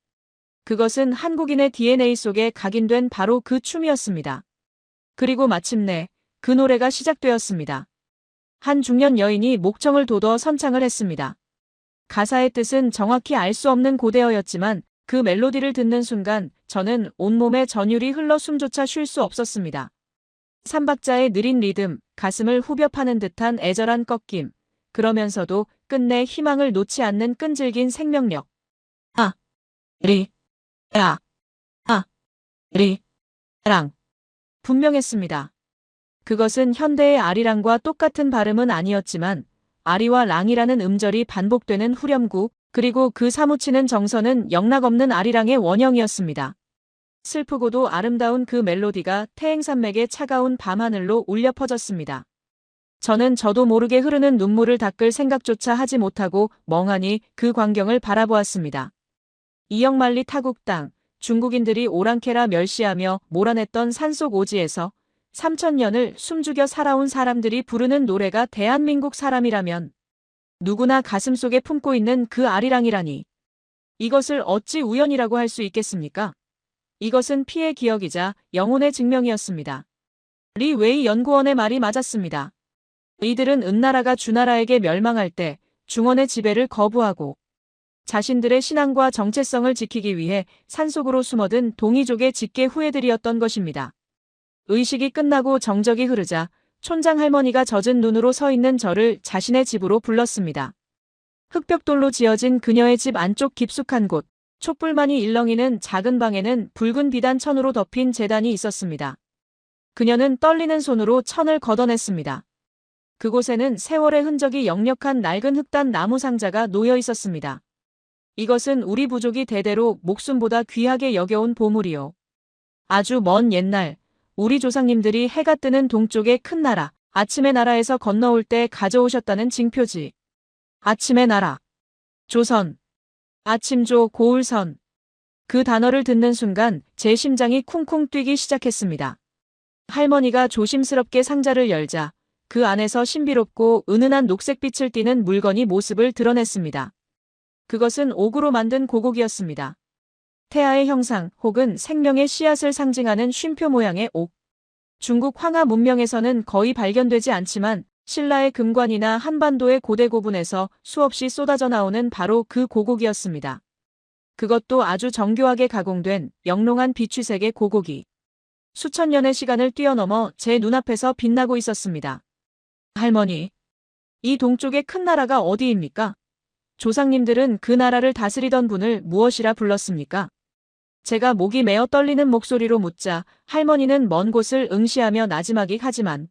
그것은 한국인의 DNA 속에 각인된 바로 그 춤이었습니다. 그리고 마침내 그 노래가 시작되었습니다. 한 중년 여인이 목청을 돋워 선창을 했습니다. 가사의 뜻은 정확히 알 수 없는 고대어였지만 그 멜로디를 듣는 순간 저는 온몸에 전율이 흘러 숨조차 쉴 수 없었습니다. 삼박자의 느린 리듬, 가슴을 후벼 파는 듯한 애절한 꺾임, 그러면서도 끝내 희망을 놓지 않는 끈질긴 생명력. 아, 리, 야, 아, 리, 랑. 분명했습니다. 그것은 현대의 아리랑과 똑같은 발음은 아니었지만 아리와 랑이라는 음절이 반복되는 후렴구, 그리고 그 사무치는 정서는 영락없는 아리랑의 원형이었습니다. 슬프고도 아름다운 그 멜로디가 태행산맥의 차가운 밤하늘로 울려 퍼졌습니다. 저는 저도 모르게 흐르는 눈물을 닦을 생각조차 하지 못하고 멍하니 그 광경을 바라보았습니다. 이역만리 타국 땅, 중국인들이 오랑캐라 멸시하며 몰아냈던 산속 오지에서 3000년을 숨죽여 살아온 사람들이 부르는 노래가 대한민국 사람이라면 누구나 가슴속에 품고 있는 그 아리랑이라니. 이것을 어찌 우연이라고 할 수 있겠습니까? 이것은 피의 기억이자 영혼의 증명이었습니다. 리 웨이 연구원의 말이 맞았습니다. 이들은 은나라가 주나라에게 멸망할 때 중원의 지배를 거부하고 자신들의 신앙과 정체성을 지키기 위해 산속으로 숨어든 동이족의 직계 후예들이었던 것입니다. 의식이 끝나고 정적이 흐르자 촌장 할머니가 젖은 눈으로 서 있는 저를 자신의 집으로 불렀습니다. 흙벽돌로 지어진 그녀의 집 안쪽 깊숙한 곳, 촛불만이 일렁이는 작은 방에는 붉은 비단 천으로 덮인 제단이 있었습니다. 그녀는 떨리는 손으로 천을 걷어냈습니다. 그곳에는 세월의 흔적이 역력한 낡은 흑단 나무 상자가 놓여 있었습니다. 이것은 우리 부족이 대대로 목숨보다 귀하게 여겨온 보물이요. 아주 먼 옛날, 우리 조상님들이 해가 뜨는 동쪽의 큰 나라, 아침의 나라에서 건너올 때 가져오셨다는 징표지. 아침의 나라. 조선. 아침조 고울선. 그 단어를 듣는 순간 제 심장이 쿵쿵 뛰기 시작했습니다. 할머니가 조심스럽게 상자를 열자 그 안에서 신비롭고 은은한 녹색빛을 띠는 물건이 모습을 드러냈습니다. 그것은 옥으로 만든 고곡이었습니다. 태아의 형상 혹은 생명의 씨앗을 상징하는 쉼표 모양의 옥. 중국 황하 문명에서는 거의 발견되지 않지만 신라의 금관이나 한반도의 고대 고분에서 수없이 쏟아져 나오는 바로 그 고곡이었습니다. 그것도 아주 정교하게 가공된 영롱한 비취색의 고곡이 수천 년의 시간을 뛰어넘어 제 눈앞에서 빛나고 있었습니다. 할머니, 이 동쪽의 큰 나라가 어디입니까? 조상님들은 그 나라를 다스리던 분을 무엇이라 불렀습니까? 제가 목이 메어 떨리는 목소리로 묻자 할머니는 먼 곳을 응시하며 나지막이 하지만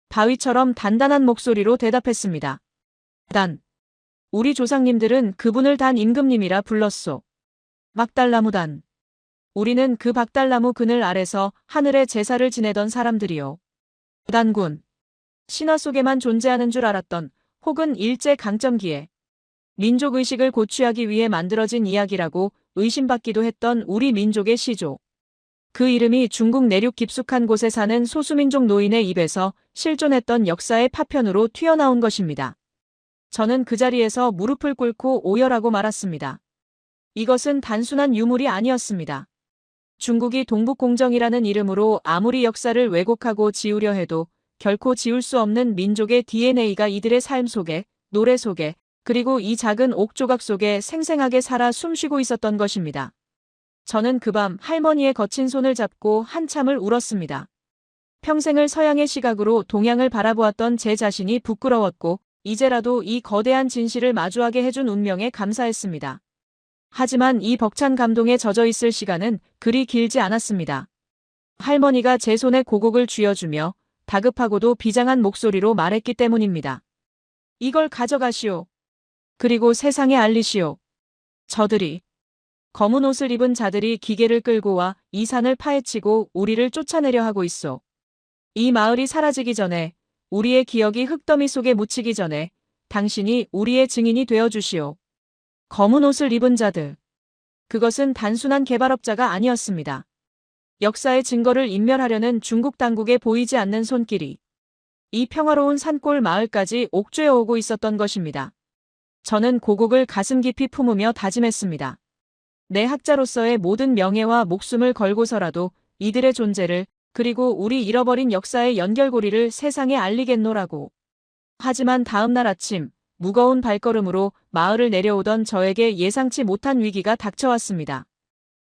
바위처럼 단단한 목소리로 대답했습니다. 우리 조상님들은 그분을 단 임금님이라 불렀소. 박달나무단. 우리는 그 박달나무 그늘 아래서 하늘의 제사를 지내던 사람들이요. 단군. 신화 속에만 존재하는 줄 알았던 혹은 일제 강점기에 민족의식을 고취하기 위해 만들어진 이야기라고 의심받기도 했던 우리 민족의 시조. 그 이름이 중국 내륙 깊숙한 곳에 사는 소수민족 노인의 입에서 실존했던 역사의 파편으로 튀어나온 것입니다. 저는 그 자리에서 무릎을 꿇고 오열하고 말았습니다. 이것은 단순한 유물이 아니었습니다. 중국이 동북공정이라는 이름으로 아무리 역사를 왜곡하고 지우려 해도 결코 지울 수 없는 민족의 DNA가 이들의 삶 속에, 노래 속에, 그리고 이 작은 옥조각 속에 생생하게 살아 숨쉬고 있었던 것입니다. 저는 그 밤 할머니의 거친 손을 잡고 한참을 울었습니다. 평생을 서양의 시각으로 동양을 바라보았던 제 자신이 부끄러웠고 이제라도 이 거대한 진실을 마주하게 해준 운명에 감사했습니다. 하지만 이 벅찬 감동에 젖어 있을 시간은 그리 길지 않았습니다. 할머니가 제 손에 고곡을 쥐어주며 다급하고도 비장한 목소리로 말했기 때문입니다. 이걸 가져가시오. 그리고 세상에 알리시오. 저들이 검은 옷을 입은 자들이 기계를 끌고 와 이 산을 파헤치고 우리를 쫓아내려 하고 있소. 이 마을이 사라지기 전에, 우리의 기억이 흙더미 속에 묻히기 전에 당신이 우리의 증인이 되어주시오. 검은 옷을 입은 자들. 그것은 단순한 개발업자가 아니었습니다. 역사의 증거를 인멸하려는 중국 당국에 보이지 않는 손길이 이 평화로운 산골 마을까지 옥죄어 오고 있었던 것입니다. 저는 고곡을 가슴 깊이 품으며 다짐했습니다. 내 학자로서의 모든 명예와 목숨을 걸고서라도 이들의 존재를 그리고 우리 잃어버린 역사의 연결고리를 세상에 알리겠노라고. 하지만 다음 날 아침 무거운 발걸음으로 마을을 내려오던 저에게 예상치 못한 위기가 닥쳐왔습니다.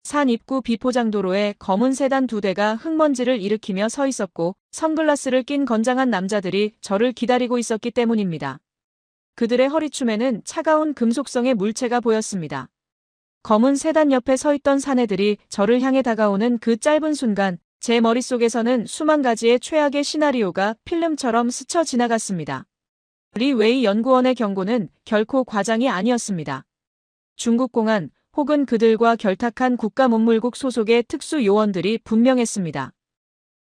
산 입구 비포장도로에 검은 세단 2대가 흙먼지를 일으키며 서 있었고 선글라스를 낀 건장한 남자들이 저를 기다리고 있었기 때문입니다. 그들의 허리춤에는 차가운 금속성의 물체가 보였습니다. 검은 세단 옆에 서 있던 사내들이 저를 향해 다가오는 그 짧은 순간 제 머릿속에서는 수만 가지의 최악의 시나리오가 필름처럼 스쳐 지나갔습니다. 리 웨이 연구원의 경고는 결코 과장이 아니었습니다. 중국 공안 혹은 그들과 결탁한 국가문물국 소속의 특수 요원들이 분명했습니다.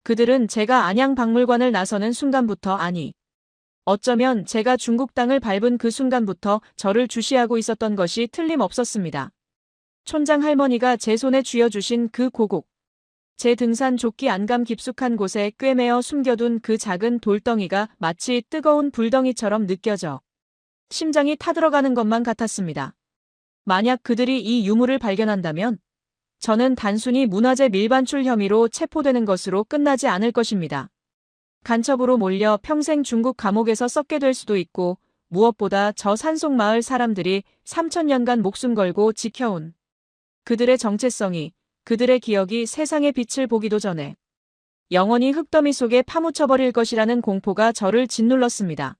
그들은 제가 안양박물관을 나서는 순간부터 어쩌면 제가 중국 땅을 밟은 그 순간부터 저를 주시하고 있었던 것이 틀림없었습니다. 촌장 할머니가 제 손에 쥐어주신 그 고곡. 제 등산 조끼 안감 깊숙한 곳에 꿰매어 숨겨둔 그 작은 돌덩이가 마치 뜨거운 불덩이처럼 느껴져 심장이 타들어가는 것만 같았습니다. 만약 그들이 이 유물을 발견한다면 저는 단순히 문화재 밀반출 혐의로 체포되는 것으로 끝나지 않을 것입니다. 간첩으로 몰려 평생 중국 감옥에서 썩게 될 수도 있고 무엇보다 저 산속마을 사람들이 3,000년간 목숨 걸고 지켜온 그들의 정체성이, 그들의 기억이 세상의 빛을 보기도 전에 영원히 흙더미 속에 파묻혀버릴 것이라는 공포가 저를 짓눌렀습니다.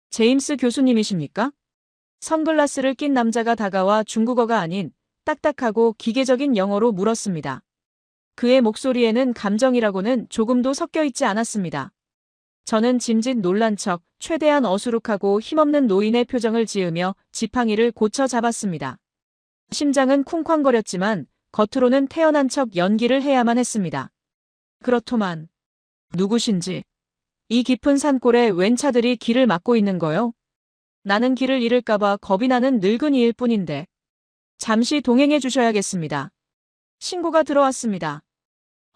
제임스 교수님이십니까? 선글라스를 낀 남자가 다가와 중국어가 아닌 딱딱하고 기계적인 영어로 물었습니다. 그의 목소리에는 감정이라고는 조금도 섞여 있지 않았습니다. 저는 짐짓 놀란 척 최대한 어수룩하고 힘없는 노인의 표정을 지으며 지팡이를 고쳐 잡았습니다. 심장은 쿵쾅거렸지만 겉으로는 태어난 척 연기를 해야만 했습니다. 그렇더만. 누구신지. 이 깊은 산골에 웬 차들이 길을 막고 있는 거요? 나는 길을 잃을까봐 겁이 나는 늙은이일 뿐인데. 잠시 동행해 주셔야겠습니다. 신고가 들어왔습니다.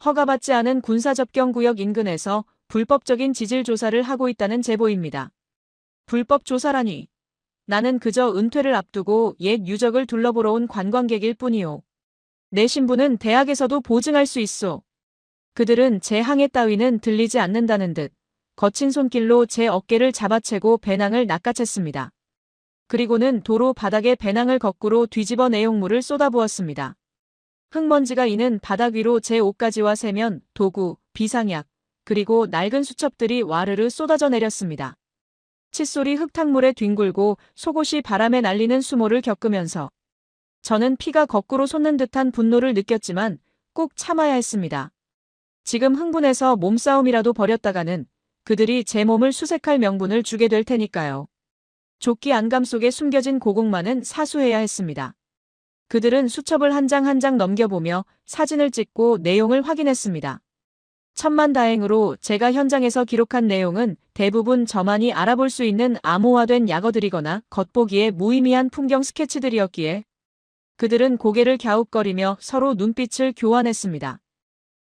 허가받지 않은 군사접경구역 인근에서 불법적인 지질 조사를 하고 있다는 제보입니다. 불법 조사라니. 나는 그저 은퇴를 앞두고 옛 유적을 둘러보러 온 관광객일 뿐이요. 내 신분은 대학에서도 보증할 수 있소. 그들은 제 항해 따위는 들리지 않는다는 듯 거친 손길로 제 어깨를 잡아채고 배낭을 낚아챘습니다. 그리고는 도로 바닥에 배낭을 거꾸로 뒤집어 내용물을 쏟아부었습니다. 흙먼지가 이는 바닥 위로 제 옷가지와 세면, 도구, 비상약, 그리고 낡은 수첩들이 와르르 쏟아져 내렸습니다. 칫솔이 흙탕물에 뒹굴고 속옷이 바람에 날리는 수모를 겪으면서 저는 피가 거꾸로 솟는 듯한 분노를 느꼈지만 꼭 참아야 했습니다. 지금 흥분해서 몸싸움이라도 벌였다가는 그들이 제 몸을 수색할 명분을 주게 될 테니까요. 조끼 안감 속에 숨겨진 고국만은 사수해야 했습니다. 그들은 수첩을 한 장 한 장 넘겨보며 사진을 찍고 내용을 확인했습니다. 천만다행으로 제가 현장에서 기록한 내용은 대부분 저만이 알아볼 수 있는 암호화된 약어들이거나 겉보기에 무의미한 풍경 스케치들이었기에 그들은 고개를 갸웃거리며 서로 눈빛을 교환했습니다.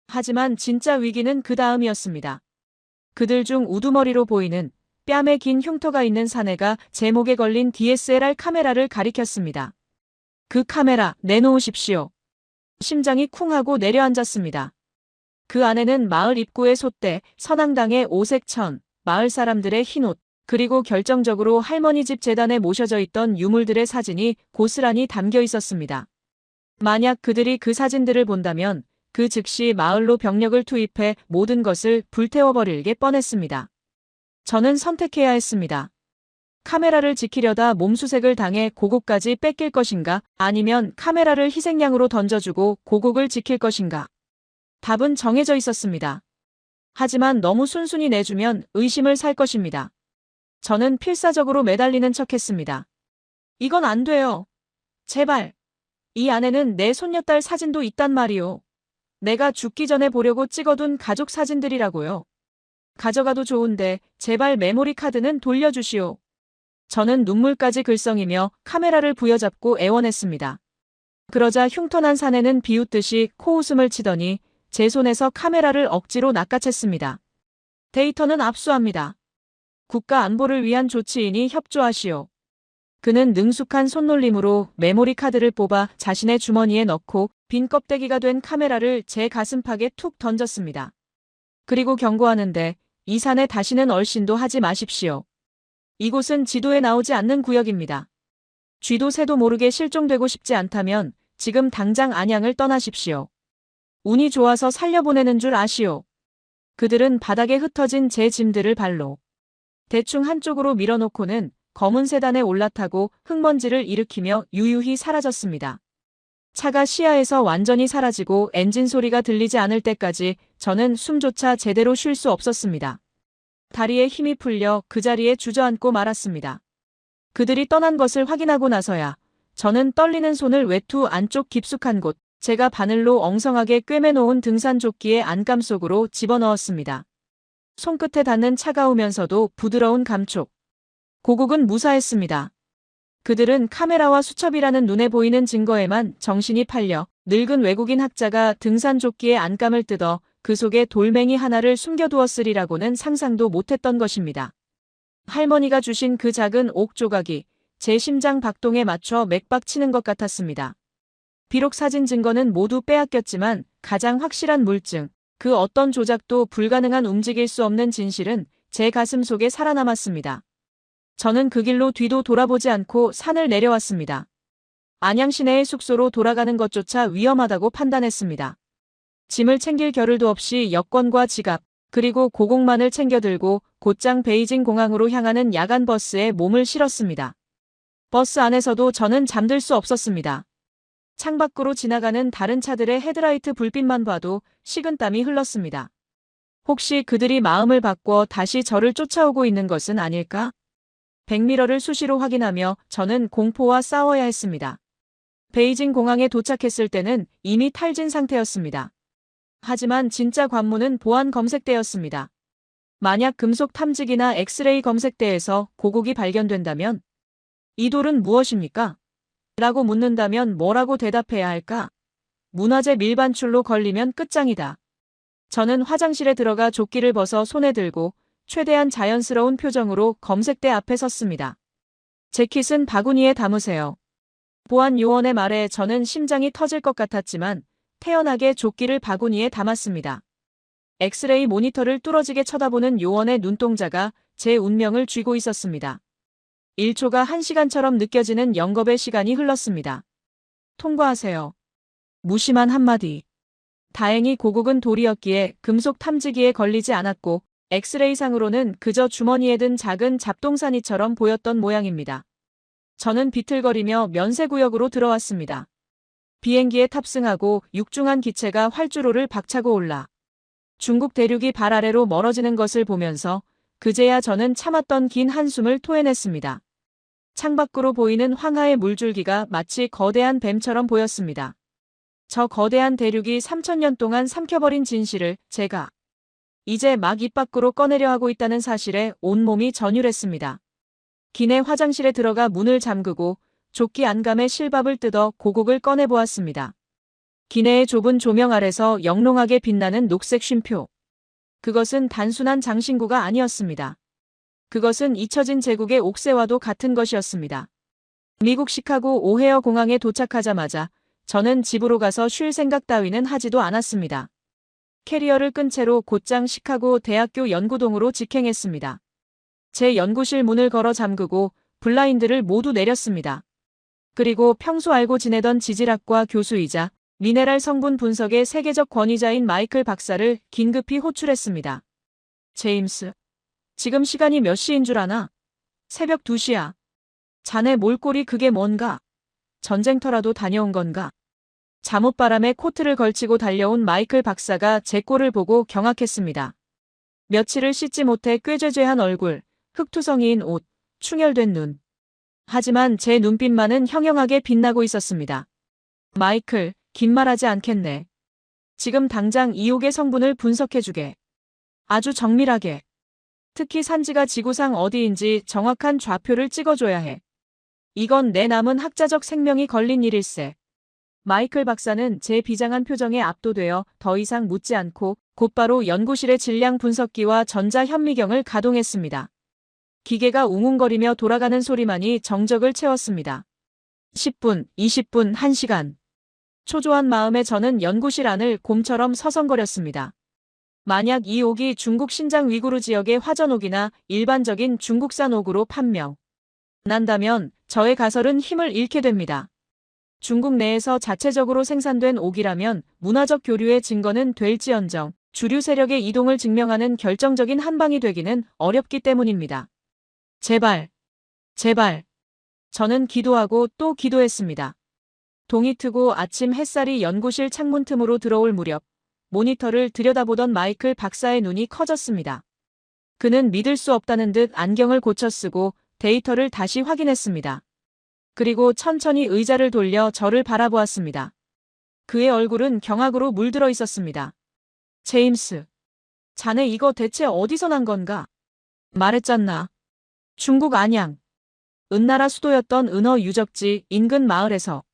하지만 진짜 위기는 그 다음이었습니다. 그들 중 우두머리로 보이는 뺨에 긴 흉터가 있는 사내가 제 목에 걸린 DSLR 카메라를 가리켰습니다. 그 카메라 내놓으십시오. 심장이 쿵 하고 내려앉았습니다. 그 안에는 마을 입구의 솥대, 선앙당의 오색천, 마을 사람들의 흰옷, 그리고 결정적으로 할머니 집 재단에 모셔져 있던 유물들의 사진이 고스란히 담겨 있었습니다. 만약 그들이 그 사진들을 본다면 그 즉시 마을로 병력을 투입해 모든 것을 불태워버릴 뻔했습니다. 저는 선택해야 했습니다. 카메라를 지키려다 몸수색을 당해 고국까지 뺏길 것인가, 아니면 카메라를 희생양으로 던져주고 고국을 지킬 것인가. 답은 정해져 있었습니다. 하지만 너무 순순히 내주면 의심을 살 것입니다. 저는 필사적으로 매달리는 척했습니다. 이건 안 돼요. 제발. 이 안에는 내 손녀딸 사진도 있단 말이오. 내가 죽기 전에 보려고 찍어둔 가족 사진들이라고요. 가져가도 좋은데 제발 메모리 카드는 돌려주시오. 저는 눈물까지 글썽이며 카메라를 부여잡고 애원했습니다. 그러자 흉터난 사내는 비웃듯이 코웃음을 치더니 제 손에서 카메라를 억지로 낚아챘습니다. 데이터는 압수합니다. 국가 안보를 위한 조치이니 협조하시오. 그는 능숙한 손놀림으로 메모리 카드를 뽑아 자신의 주머니에 넣고 빈 껍데기가 된 카메라를 제 가슴팍에 툭 던졌습니다. 그리고 경고하는데 이 산에 다시는 얼씬도 하지 마십시오. 이곳은 지도에 나오지 않는 구역입니다. 쥐도 새도 모르게 실종되고 싶지 않다면 지금 당장 안양을 떠나십시오. 운이 좋아서 살려보내는 줄 아시오. 그들은 바닥에 흩어진 제 짐들을 발로 대충 한쪽으로 밀어놓고는 검은 세단에 올라타고 흙먼지를 일으키며 유유히 사라졌습니다. 차가 시야에서 완전히 사라지고 엔진 소리가 들리지 않을 때까지 저는 숨조차 제대로 쉴 수 없었습니다. 다리에 힘이 풀려 그 자리에 주저앉고 말았습니다. 그들이 떠난 것을 확인하고 나서야 저는 떨리는 손을 외투 안쪽 깊숙한 곳, 제가 바늘로 엉성하게 꿰매놓은 등산조끼의 안감 속으로 집어넣었습니다. 손끝에 닿는 차가우면서도 부드러운 감촉. 고국은 무사했습니다. 그들은 카메라와 수첩이라는 눈에 보이는 증거에만 정신이 팔려 늙은 외국인 학자가 등산조끼의 안감을 뜯어 그 속에 돌멩이 하나를 숨겨두었으리라고는 상상도 못했던 것입니다. 할머니가 주신 그 작은 옥 조각이 제 심장 박동에 맞춰 맥박 치는 것 같았습니다. 비록 사진 증거는 모두 빼앗겼지만 가장 확실한 물증, 그 어떤 조작도 불가능한 움직일 수 없는 진실은 제 가슴 속에 살아남았습니다. 저는 그 길로 뒤도 돌아보지 않고 산을 내려왔습니다. 안양 시내의 숙소로 돌아가는 것조차 위험하다고 판단했습니다. 짐을 챙길 겨를도 없이 여권과 지갑, 그리고 고공만을 챙겨 들고 곧장 베이징 공항으로 향하는 야간 버스에 몸을 실었습니다. 버스 안에서도 저는 잠들 수 없었습니다. 창밖으로 지나가는 다른 차들의 헤드라이트 불빛만 봐도 식은땀이 흘렀습니다. 혹시 그들이 마음을 바꿔 다시 저를 쫓아오고 있는 것은 아닐까? 백미러를 수시로 확인하며 저는 공포와 싸워야 했습니다. 베이징 공항에 도착했을 때는 이미 탈진 상태였습니다. 하지만 진짜 관문은 보안 검색대였습니다. 만약 금속 탐지기나 엑스레이 검색대에서 고국이 발견된다면 이 돌은 무엇입니까? 라고 묻는다면 뭐라고 대답해야 할까? 문화재 밀반출로 걸리면 끝장이다. 저는 화장실에 들어가 조끼를 벗어 손에 들고 최대한 자연스러운 표정으로 검색대 앞에 섰습니다. 재킷은 바구니에 담으세요. 보안 요원의 말에 저는 심장이 터질 것 같았지만 태연하게 조끼를 바구니에 담았습니다. 엑스레이 모니터를 뚫어지게 쳐다보는 요원의 눈동자가 제 운명을 쥐고 있었습니다. 1초가 1시간처럼 느껴지는 영겁의 시간이 흘렀습니다. 통과하세요. 무심한 한마디. 다행히 고국은 돌이었기에 금속 탐지기에 걸리지 않았고 엑스레이상으로는 그저 주머니에 든 작은 잡동사니처럼 보였던 모양입니다. 저는 비틀거리며 면세구역으로 들어왔습니다. 비행기에 탑승하고 육중한 기체가 활주로를 박차고 올라 중국 대륙이 발 아래로 멀어지는 것을 보면서 그제야 저는 참았던 긴 한숨을 토해냈습니다. 창밖으로 보이는 황하의 물줄기가 마치 거대한 뱀처럼 보였습니다. 저 거대한 대륙이 3000년 동안 삼켜버린 진실을 제가 이제 막 입 밖으로 꺼내려 하고 있다는 사실에 온몸이 전율했습니다. 기내 화장실에 들어가 문을 잠그고 조끼 안감에 실밥을 뜯어 고국을 꺼내보았습니다. 기내의 좁은 조명 아래서 영롱하게 빛나는 녹색 쉼표. 그것은 단순한 장신구가 아니었습니다. 그것은 잊혀진 제국의 옥새와도 같은 것이었습니다. 미국 시카고 오헤어 공항에 도착하자마자 저는 집으로 가서 쉴 생각 따위는 하지도 않았습니다. 캐리어를 끈 채로 곧장 시카고 대학교 연구동으로 직행했습니다. 제 연구실 문을 걸어 잠그고 블라인드를 모두 내렸습니다. 그리고 평소 알고 지내던 지질학과 교수이자 미네랄 성분 분석의 세계적 권위자인 마이클 박사를 긴급히 호출했습니다. 제임스, 지금 시간이 몇 시인 줄 아나? 새벽 2시야. 자네 몰골이 그게 뭔가? 전쟁터라도 다녀온 건가? 잠옷바람에 코트를 걸치고 달려온 마이클 박사가 제 꼴을 보고 경악했습니다. 며칠을 씻지 못해 꾀죄죄한 얼굴, 흙투성이인 옷, 충혈된 눈. 하지만 제 눈빛만은 형형하게 빛나고 있었습니다. 마이클, 긴 말하지 않겠네. 지금 당장 이 옥의 성분을 분석해주게. 아주 정밀하게. 특히 산지가 지구상 어디인지 정확한 좌표를 찍어줘야 해. 이건 내 남은 학자적 생명이 걸린 일일세. 마이클 박사는 제 비장한 표정에 압도되어 더 이상 묻지 않고 곧바로 연구실의 질량 분석기와 전자현미경을 가동했습니다. 기계가 웅웅거리며 돌아가는 소리만이 정적을 채웠습니다. 10분, 20분, 1시간. 초조한 마음에 저는 연구실 안을 곰처럼 서성거렸습니다. 만약 이 옥이 중국 신장 위구르 지역의 화전옥이나 일반적인 중국산 옥으로 판명 난다면 저의 가설은 힘을 잃게 됩니다. 중국 내에서 자체적으로 생산된 옥이라면 문화적 교류의 증거는 될지언정 주류 세력의 이동을 증명하는 결정적인 한방이 되기는 어렵기 때문입니다. 제발, 제발. 저는 기도하고 또 기도했습니다. 동이 트고 아침 햇살이 연구실 창문 틈으로 들어올 무렵 모니터를 들여다보던 마이클 박사의 눈이 커졌습니다. 그는 믿을 수 없다는 듯 안경을 고쳐 쓰고 데이터를 다시 확인했습니다. 그리고 천천히 의자를 돌려 저를 바라보았습니다. 그의 얼굴은 경악으로 물들어 있었습니다. 제임스, 자네 이거 대체 어디서 난 건가? 말했잖나. 중국 안양. 은나라 수도였던 은어 유적지 인근 마을에서.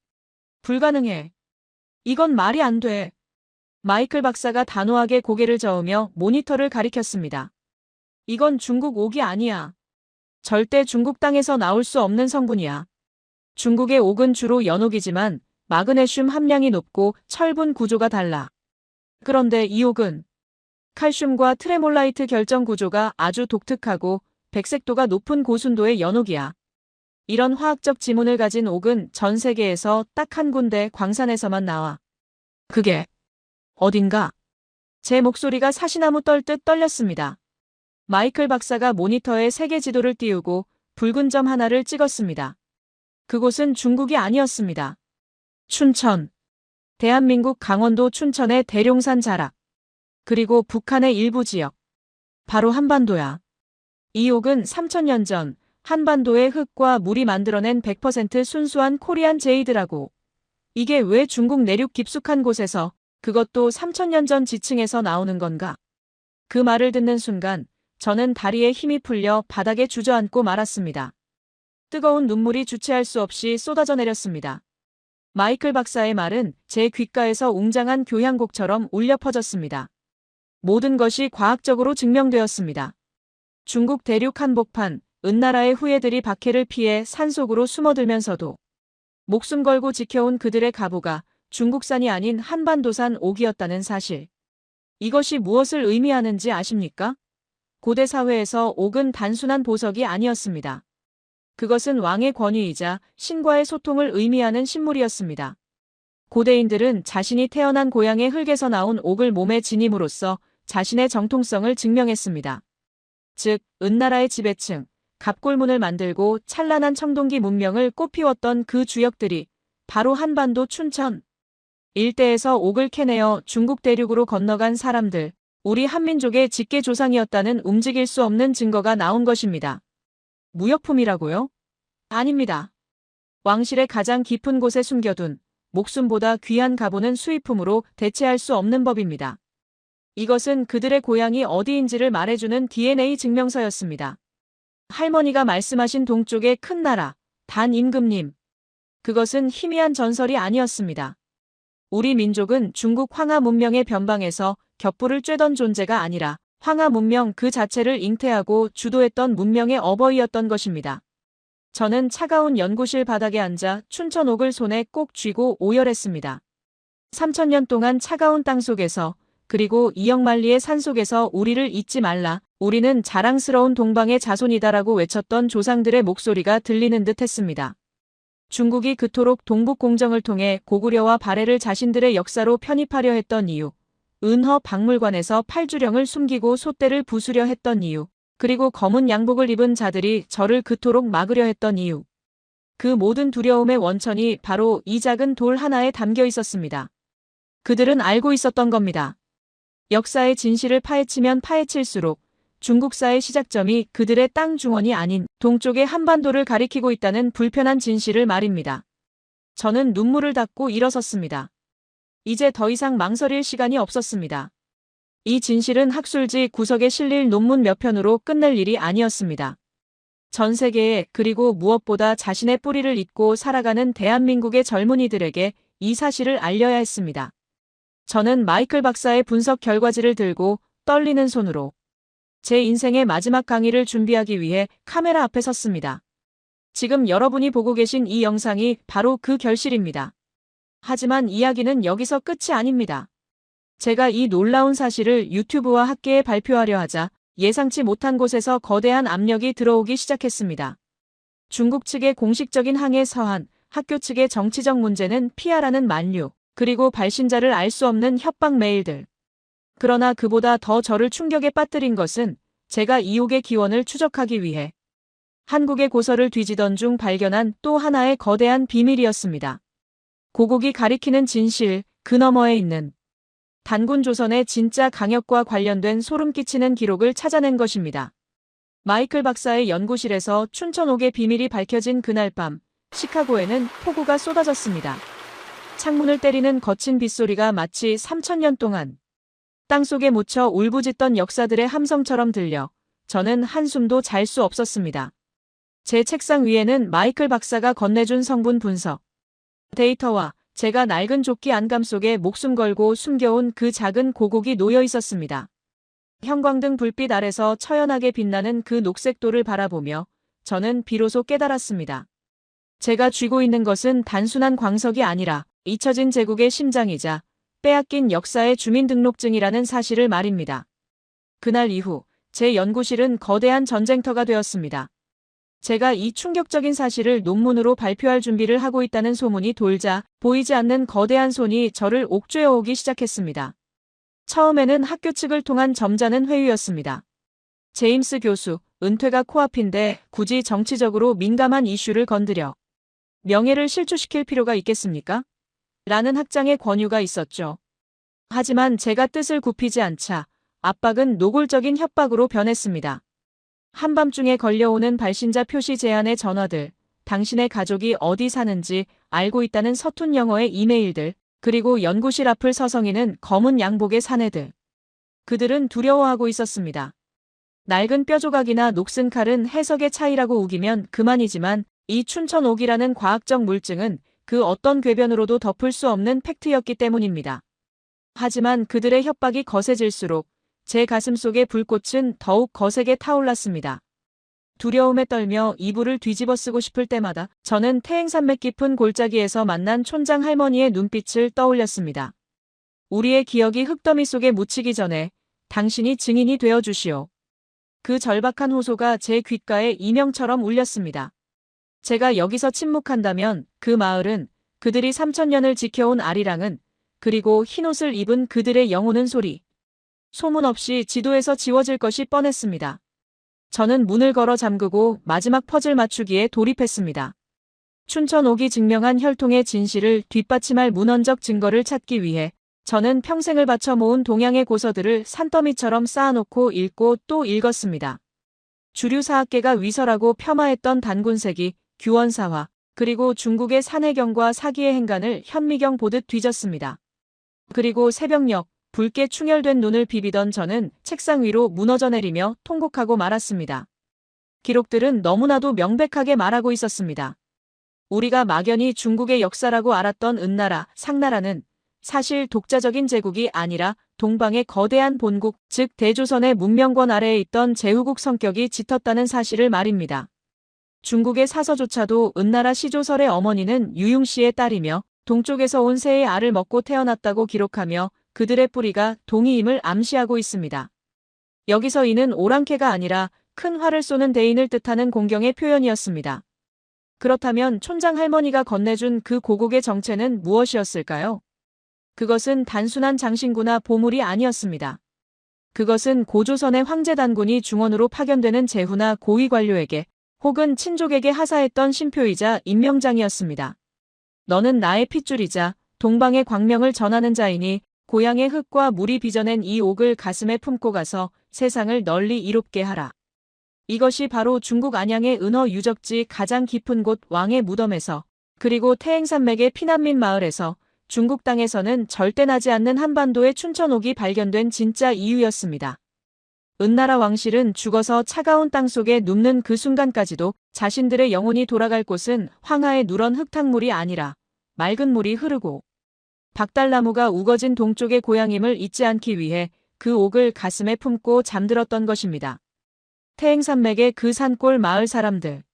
불가능해. 이건 말이 안 돼. 마이클 박사가 단호하게 고개를 저으며 모니터를 가리켰습니다. 이건 중국 옥이 아니야. 절대 중국 땅에서 나올 수 없는 성분이야. 중국의 옥은 주로 연옥이지만 마그네슘 함량이 높고 철분 구조가 달라. 그런데 이 옥은 칼슘과 트레몰라이트 결정 구조가 아주 독특하고 백색도가 높은 고순도의 연옥이야. 이런 화학적 지문을 가진 옥은 전 세계에서 딱 한 군데 광산에서만 나와. 그게 어딘가? 제 목소리가 사시나무 떨듯 떨렸습니다. 마이클 박사가 모니터에 세계 지도를 띄우고 붉은 점 하나를 찍었습니다. 그곳은 중국이 아니었습니다. 춘천. 대한민국 강원도 춘천의 대룡산 자락. 그리고 북한의 일부 지역. 바로 한반도야. 이 옥은 3000년 전 한반도의 흙과 물이 만들어낸 100% 순수한 코리안 제이드라고. 이게 왜 중국 내륙 깊숙한 곳에서, 그것도 3000년 전 지층에서 나오는 건가? 그 말을 듣는 순간 저는 다리에 힘이 풀려 바닥에 주저앉고 말았습니다. 뜨거운 눈물이 주체할 수 없이 쏟아져 내렸습니다. 마이클 박사의 말은 제 귓가에서 웅장한 교향곡처럼 울려 퍼졌습니다. 모든 것이 과학적으로 증명되었습니다. 중국 대륙 한복판, 은나라의 후예들이 박해를 피해 산속으로 숨어들면서도 목숨 걸고 지켜온 그들의 가부가 중국산이 아닌 한반도산 옥이었다는 사실. 이것이 무엇을 의미하는지 아십니까? 고대 사회에서 옥은 단순한 보석이 아니었습니다. 그것은 왕의 권위이자 신과의 소통을 의미하는 신물이었습니다. 고대인들은 자신이 태어난 고향의 흙에서 나온 옥을 몸에 지님으로써 자신의 정통성을 증명했습니다. 즉, 은나라의 지배층, 갑골문을 만들고 찬란한 청동기 문명을 꽃피웠던 그 주역들이 바로 한반도 춘천 일대에서 옥을 캐내어 중국 대륙으로 건너간 사람들, 우리 한민족의 직계 조상이었다는 움직일 수 없는 증거가 나온 것입니다. 무역품이라고요? 아닙니다. 왕실의 가장 깊은 곳에 숨겨둔 목숨보다 귀한 가보는 수입품으로 대체할 수 없는 법입니다. 이것은 그들의 고향이 어디인지를 말해주는 DNA 증명서였습니다. 할머니가 말씀하신 동쪽의 큰 나라, 단 임금님. 그것은 희미한 전설이 아니었습니다. 우리 민족은 중국 황하 문명의 변방에서 겹불을 쬐던 존재가 아니라 황하 문명 그 자체를 잉태하고 주도했던 문명의 어버이였던 것입니다. 저는 차가운 연구실 바닥에 앉아 춘천옥을 손에 꼭 쥐고 오열했습니다. 3000년 동안 차가운 땅 속에서, 그리고 이역만리의 산 속에서 우리를 잊지 말라, 우리는 자랑스러운 동방의 자손이다라고 외쳤던 조상들의 목소리가 들리는 듯 했습니다. 중국이 그토록 동북공정을 통해 고구려와 발해를 자신들의 역사로 편입하려 했던 이유, 은허 박물관에서 팔주령을 숨기고 솥대를 부수려 했던 이유, 그리고 검은 양복을 입은 자들이 저를 그토록 막으려 했던 이유. 그 모든 두려움의 원천이 바로 이 작은 돌 하나에 담겨 있었습니다. 그들은 알고 있었던 겁니다. 역사의 진실을 파헤치면 파헤칠수록 중국사의 시작점이 그들의 땅 중원이 아닌 동쪽의 한반도를 가리키고 있다는 불편한 진실을 말입니다. 저는 눈물을 닦고 일어섰습니다. 이제 더 이상 망설일 시간이 없었습니다. 이 진실은 학술지 구석에 실릴 논문 몇 편으로 끝낼 일이 아니었습니다. 전 세계에, 그리고 무엇보다 자신의 뿌리를 잇고 살아가는 대한민국의 젊은이들에게 이 사실을 알려야 했습니다. 저는 마이클 박사의 분석 결과지를 들고 떨리는 손으로 제 인생의 마지막 강의를 준비하기 위해 카메라 앞에 섰습니다. 지금 여러분이 보고 계신 이 영상이 바로 그 결실입니다. 하지만 이야기는 여기서 끝이 아닙니다. 제가 이 놀라운 사실을 유튜브와 학계에 발표하려 하자 예상치 못한 곳에서 거대한 압력이 들어오기 시작했습니다. 중국 측의 공식적인 항해 서한, 학교 측의 정치적 문제는 피하라는 만류, 그리고 발신자를 알 수 없는 협박 메일들. 그러나 그보다 더 저를 충격에 빠뜨린 것은 제가 이 옥의 기원을 추적하기 위해 한국의 고서를 뒤지던 중 발견한 또 하나의 거대한 비밀이었습니다. 고국이 가리키는 진실, 그 너머에 있는 단군 조선의 진짜 강역과 관련된 소름 끼치는 기록을 찾아낸 것입니다. 마이클 박사의 연구실에서 춘천옥의 비밀이 밝혀진 그날 밤, 시카고에는 폭우가 쏟아졌습니다. 창문을 때리는 거친 빗소리가 마치 3000년 동안 땅속에 묻혀 울부짖던 역사들의 함성처럼 들려 저는 한숨도 잘 수 없었습니다. 제 책상 위에는 마이클 박사가 건네준 성분 분석 데이터와 제가 낡은 조끼 안감 속에 목숨 걸고 숨겨온 그 작은 고곡이 놓여 있었습니다. 형광등 불빛 아래서 처연하게 빛나는 그 녹색돌을 바라보며 저는 비로소 깨달았습니다. 제가 쥐고 있는 것은 단순한 광석이 아니라 잊혀진 제국의 심장이자 빼앗긴 역사의 주민등록증이라는 사실을 말입니다. 그날 이후 제 연구실은 거대한 전쟁터가 되었습니다. 제가 이 충격적인 사실을 논문으로 발표할 준비를 하고 있다는 소문이 돌자 보이지 않는 거대한 손이 저를 옥죄어 오기 시작했습니다. 처음에는 학교 측을 통한 점잖은 회유였습니다. 제임스 교수, 은퇴가 코앞인데 굳이 정치적으로 민감한 이슈를 건드려 명예를 실추시킬 필요가 있겠습니까? 라는 학장의 권유가 있었죠. 하지만 제가 뜻을 굽히지 않자 압박은 노골적인 협박으로 변했습니다. 한밤중에 걸려오는 발신자 표시 제안의 전화들, 당신의 가족이 어디 사는지 알고 있다는 서툰 영어의 이메일들, 그리고 연구실 앞을 서성이는 검은 양복의 사내들. 그들은 두려워하고 있었습니다. 낡은 뼈조각이나 녹슨 칼은 해석의 차이라고 우기면 그만이지만 이 춘천옥이라는 과학적 물증은 그 어떤 궤변으로도 덮을 수 없는 팩트였기 때문입니다. 하지만 그들의 협박이 거세질수록 제 가슴 속의 불꽃은 더욱 거세게 타올랐습니다. 두려움에 떨며 이불을 뒤집어 쓰고 싶을 때마다 저는 태행산맥 깊은 골짜기에서 만난 촌장 할머니의 눈빛을 떠올렸습니다. 우리의 기억이 흙더미 속에 묻히기 전에 당신이 증인이 되어 주시오. 그 절박한 호소가 제 귓가에 이명처럼 울렸습니다. 제가 여기서 침묵한다면 그 마을은, 그들이 3000년을 지켜온 아리랑은, 그리고 흰옷을 입은 그들의 영혼은 소문 없이 지도에서 지워질 것이 뻔했습니다. 저는 문을 걸어 잠그고 마지막 퍼즐 맞추기에 돌입했습니다. 춘천옥이 증명한 혈통의 진실을 뒷받침할 문헌적 증거를 찾기 위해 저는 평생을 바쳐 모은 동양의 고서들을 산더미처럼 쌓아놓고 읽고 또 읽었습니다. 주류 사학계가 위설하고 폄하했던 단군세기, 규원사화, 그리고 중국의 산해경과 사기의 행간을 현미경 보듯 뒤졌습니다. 그리고 새벽녘, 붉게 충혈된 눈을 비비던 저는 책상 위로 무너져 내리며 통곡하고 말았습니다. 기록들은 너무나도 명백하게 말하고 있었습니다. 우리가 막연히 중국의 역사라고 알았던 은나라, 상나라는 사실 독자적인 제국이 아니라 동방의 거대한 본국, 즉 대조선의 문명권 아래에 있던 제후국 성격이 짙었다는 사실을 말입니다. 중국의 사서조차도 은나라 시조설의 어머니는 유융씨의 딸이며 동쪽에서 온 새의 알을 먹고 태어났다고 기록하며 그들의 뿌리가 동이임을 암시하고 있습니다. 여기서 이는 오랑캐가 아니라 큰 활을 쏘는 대인을 뜻하는 공경의 표현이었습니다. 그렇다면 촌장 할머니가 건네준 그 고국의 정체는 무엇이었을까요? 그것은 단순한 장신구나 보물이 아니었습니다. 그것은 고조선의 황제 단군이 중원으로 파견되는 제후나 고위 관료에게 혹은 친족에게 하사했던 신표이자 임명장이었습니다. 너는 나의 핏줄이자 동방의 광명을 전하는 자이니 고향의 흙과 물이 빚어낸 이 옥을 가슴에 품고 가서 세상을 널리 이롭게 하라. 이것이 바로 중국 안양의 은허 유적지 가장 깊은 곳 왕의 무덤에서, 그리고 태행산맥의 피난민 마을에서, 중국 땅에서는 절대 나지 않는 한반도의 춘천옥이 발견된 진짜 이유였습니다. 은나라 왕실은 죽어서 차가운 땅 속에 눕는 그 순간까지도 자신들의 영혼이 돌아갈 곳은 황하의 누런 흙탕물이 아니라 맑은 물이 흐르고 박달나무가 우거진 동쪽의 고향임을 잊지 않기 위해 그 옥을 가슴에 품고 잠들었던 것입니다. 태행산맥의 그 산골 마을 사람들.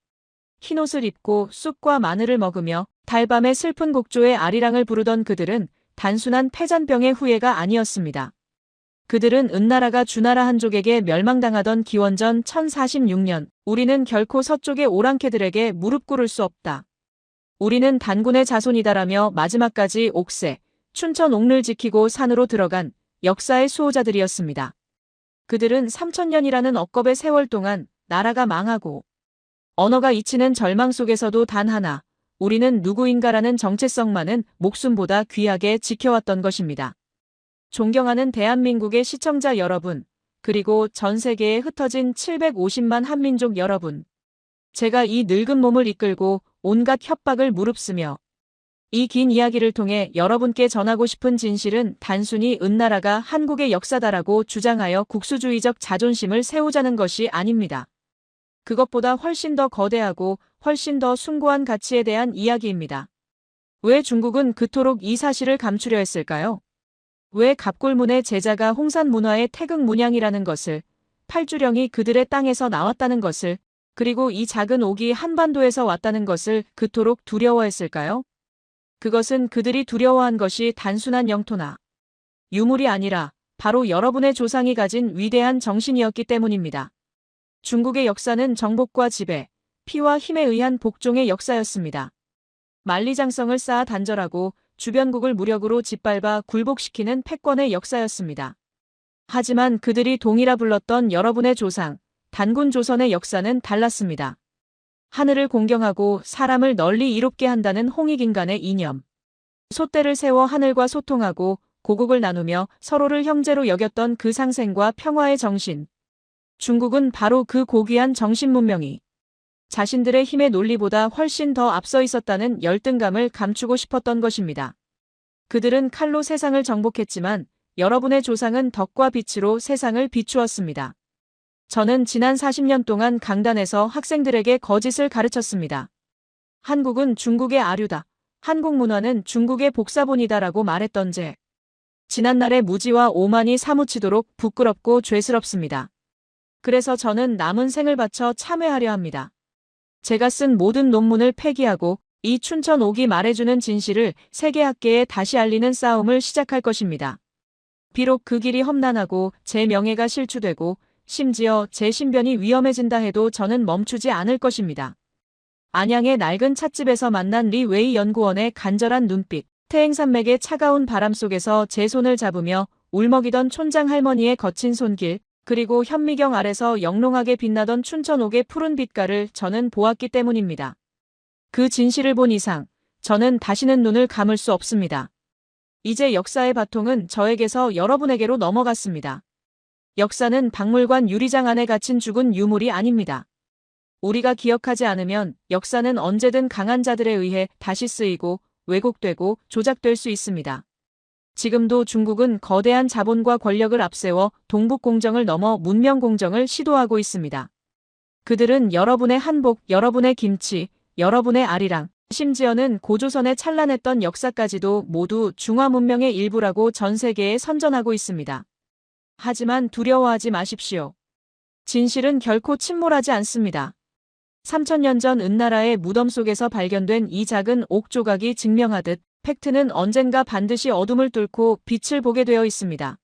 흰옷을 입고 쑥과 마늘을 먹으며 달밤의 슬픈 곡조의 아리랑을 부르던 그들은 단순한 패잔병의 후예가 아니었습니다. 그들은 은나라가 주나라 한족에게 멸망당하던 기원전 1046년, 우리는 결코 서쪽의 오랑캐들에게 무릎 꿇을 수 없다. 우리는 단군의 자손이다라며 마지막까지 옥새, 춘천옥을 지키고 산으로 들어간 역사의 수호자들이었습니다. 그들은 3000년이라는 억겁의 세월 동안 나라가 망하고 언어가 잊히는 절망 속에서도 단 하나, 우리는 누구인가라는 정체성만은 목숨보다 귀하게 지켜왔던 것입니다. 존경하는 대한민국의 시청자 여러분, 그리고 전 세계에 흩어진 750만 한민족 여러분. 제가 이 늙은 몸을 이끌고 온갖 협박을 무릅쓰며 이 긴 이야기를 통해 여러분께 전하고 싶은 진실은 단순히 은나라가 한국의 역사다라고 주장하여 국수주의적 자존심을 세우자는 것이 아닙니다. 그것보다 훨씬 더 거대하고 훨씬 더 숭고한 가치에 대한 이야기입니다. 왜 중국은 그토록 이 사실을 감추려 했을까요? 왜 갑골문의 제자가 홍산 문화의 태극 문양이라는 것을, 팔주령이 그들의 땅에서 나왔다는 것을, 그리고 이 작은 옥이 한반도에서 왔다는 것을 그토록 두려워했을까요? 그것은 그들이 두려워한 것이 단순한 영토나 유물이 아니라 바로 여러분의 조상이 가진 위대한 정신이었기 때문입니다. 중국의 역사는 정복과 지배, 피와 힘에 의한 복종의 역사였습니다. 만리장성을 쌓아 단절하고 주변국을 무력으로 짓밟아 굴복시키는 패권의 역사였습니다. 하지만 그들이 동이라 불렀던 여러분의 조상, 단군 조선의 역사는 달랐습니다. 하늘을 공경하고 사람을 널리 이롭게 한다는 홍익인간의 이념. 솥대를 세워 하늘과 소통하고 고국을 나누며 서로를 형제로 여겼던 그 상생과 평화의 정신. 중국은 바로 그 고귀한 정신 문명이 자신들의 힘의 논리보다 훨씬 더 앞서 있었다는 열등감을 감추고 싶었던 것입니다. 그들은 칼로 세상을 정복했지만 여러분의 조상은 덕과 빛으로 세상을 비추었습니다. 저는 지난 40년 동안 강단에서 학생들에게 거짓을 가르쳤습니다. 한국은 중국의 아류다. 한국 문화는 중국의 복사본이다라고 말했던 제. 지난날의 무지와 오만이 사무치도록 부끄럽고 죄스럽습니다. 그래서 저는 남은 생을 바쳐 참회하려 합니다. 제가 쓴 모든 논문을 폐기하고 이 춘천 5기 말해주는 진실을 세계학계에 다시 알리는 싸움을 시작할 것입니다. 비록 그 길이 험난하고 제 명예가 실추되고 심지어 제 신변이 위험해진다 해도 저는 멈추지 않을 것입니다. 안양의 낡은 찻집에서 만난 리 웨이 연구원의 간절한 눈빛, 태행산맥의 차가운 바람 속에서 제 손을 잡으며 울먹이던 촌장 할머니의 거친 손길, 그리고 현미경 아래서 영롱하게 빛나던 춘천옥의 푸른 빛깔을 저는 보았기 때문입니다. 그 진실을 본 이상 저는 다시는 눈을 감을 수 없습니다. 이제 역사의 바통은 저에게서 여러분에게로 넘어갔습니다. 역사는 박물관 유리장 안에 갇힌 죽은 유물이 아닙니다. 우리가 기억하지 않으면 역사는 언제든 강한 자들에 의해 다시 쓰이고 왜곡되고 조작될 수 있습니다. 지금도 중국은 거대한 자본과 권력을 앞세워 동북공정을 넘어 문명공정을 시도하고 있습니다. 그들은 여러분의 한복, 여러분의 김치, 여러분의 아리랑, 심지어는 고조선에 찬란했던 역사까지도 모두 중화문명의 일부라고 전 세계에 선전하고 있습니다. 하지만 두려워하지 마십시오. 진실은 결코 침몰하지 않습니다. 3000년 전 은나라의 무덤 속에서 발견된 이 작은 옥 조각이 증명하듯 팩트는 언젠가 반드시 어둠을 뚫고 빛을 보게 되어 있습니다.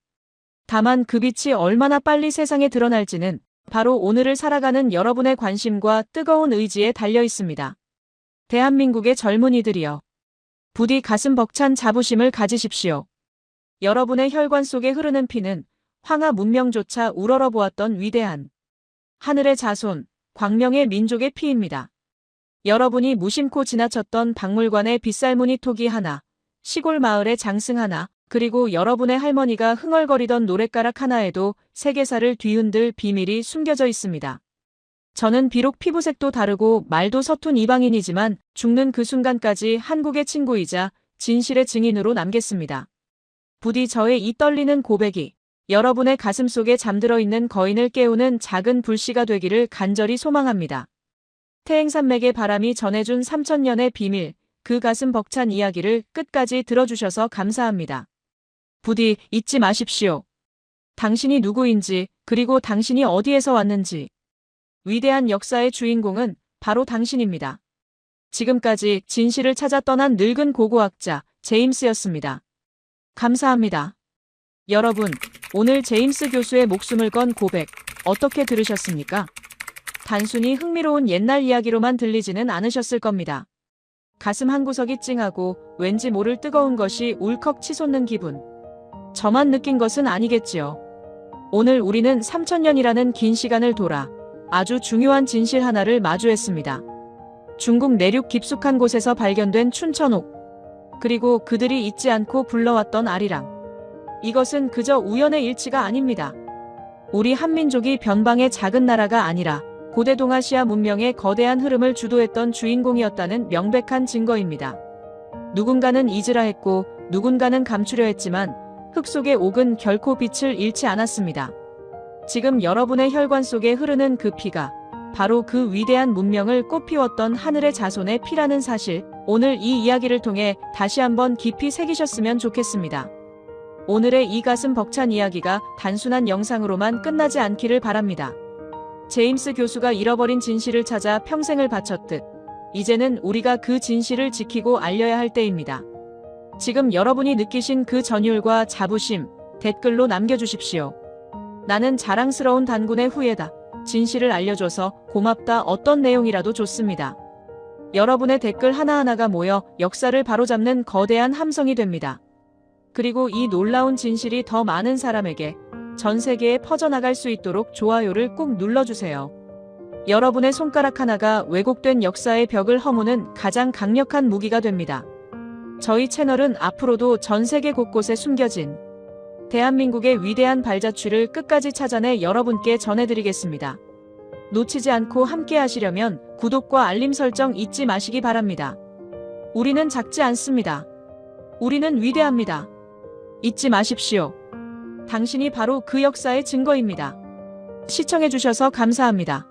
다만 그 빛이 얼마나 빨리 세상에 드러날지는 바로 오늘을 살아가는 여러분의 관심과 뜨거운 의지에 달려 있습니다. 대한민국의 젊은이들이여. 부디 가슴 벅찬 자부심을 가지십시오. 여러분의 혈관 속에 흐르는 피는 황하 문명조차 우러러 보았던 위대한 하늘의 자손, 광명의 민족의 피입니다. 여러분이 무심코 지나쳤던 박물관의 빗살무늬 토기 하나, 시골 마을의 장승 하나, 그리고 여러분의 할머니가 흥얼거리던 노랫가락 하나에도 세계사를 뒤흔들 비밀이 숨겨져 있습니다. 저는 비록 피부색도 다르고 말도 서툰 이방인이지만 죽는 그 순간까지 한국의 친구이자 진실의 증인으로 남겠습니다. 부디 저의 이 떨리는 고백이 여러분의 가슴 속에 잠들어 있는 거인을 깨우는 작은 불씨가 되기를 간절히 소망합니다. 태행산맥의 바람이 전해준 3000년의 비밀, 그 가슴 벅찬 이야기를 끝까지 들어주셔서 감사합니다. 부디 잊지 마십시오. 당신이 누구인지, 그리고 당신이 어디에서 왔는지. 위대한 역사의 주인공은 바로 당신입니다. 지금까지 진실을 찾아 떠난 늙은 고고학자 제임스였습니다. 감사합니다. 여러분, 오늘 제임스 교수의 목숨을 건 고백 어떻게 들으셨습니까? 단순히 흥미로운 옛날 이야기로만 들리지는 않으셨을 겁니다. 가슴 한구석이 찡하고 왠지 모를 뜨거운 것이 울컥 치솟는 기분. 저만 느낀 것은 아니겠지요. 오늘 우리는 3000년이라는 긴 시간을 돌아 아주 중요한 진실 하나를 마주했습니다. 중국 내륙 깊숙한 곳에서 발견된 춘천옥, 그리고 그들이 잊지 않고 불러왔던 아리랑. 이것은 그저 우연의 일치가 아닙니다. 우리 한민족이 변방의 작은 나라가 아니라 고대 동아시아 문명의 거대한 흐름을 주도했던 주인공이었다는 명백한 증거입니다. 누군가는 잊으라 했고 누군가는 감추려 했지만 흙 속의 옥은 결코 빛을 잃지 않았습니다. 지금 여러분의 혈관 속에 흐르는 그 피가 바로 그 위대한 문명을 꽃피웠던 하늘의 자손의 피라는 사실, 오늘 이 이야기를 통해 다시 한번 깊이 새기셨으면 좋겠습니다. 오늘의 이 가슴 벅찬 이야기가 단순한 영상으로만 끝나지 않기를 바랍니다. 제임스 교수가 잃어버린 진실을 찾아 평생을 바쳤듯 이제는 우리가 그 진실을 지키고 알려야 할 때입니다. 지금 여러분이 느끼신 그 전율과 자부심, 댓글로 남겨주십시오. 나는 자랑스러운 단군의 후예다. 진실을 알려줘서 고맙다. 어떤 내용이라도 좋습니다. 여러분의 댓글 하나하나가 모여 역사를 바로잡는 거대한 함성이 됩니다. 그리고 이 놀라운 진실이 더 많은 사람에게, 전 세계에 퍼져나갈 수 있도록 좋아요를 꾹 눌러주세요. 여러분의 손가락 하나가 왜곡된 역사의 벽을 허무는 가장 강력한 무기가 됩니다. 저희 채널은 앞으로도 전 세계 곳곳에 숨겨진 대한민국의 위대한 발자취를 끝까지 찾아내 여러분께 전해드리겠습니다. 놓치지 않고 함께 하시려면 구독과 알림 설정 잊지 마시기 바랍니다. 우리는 작지 않습니다. 우리는 위대합니다. 잊지 마십시오. 당신이 바로 그 역사의 증거입니다. 시청해주셔서 감사합니다.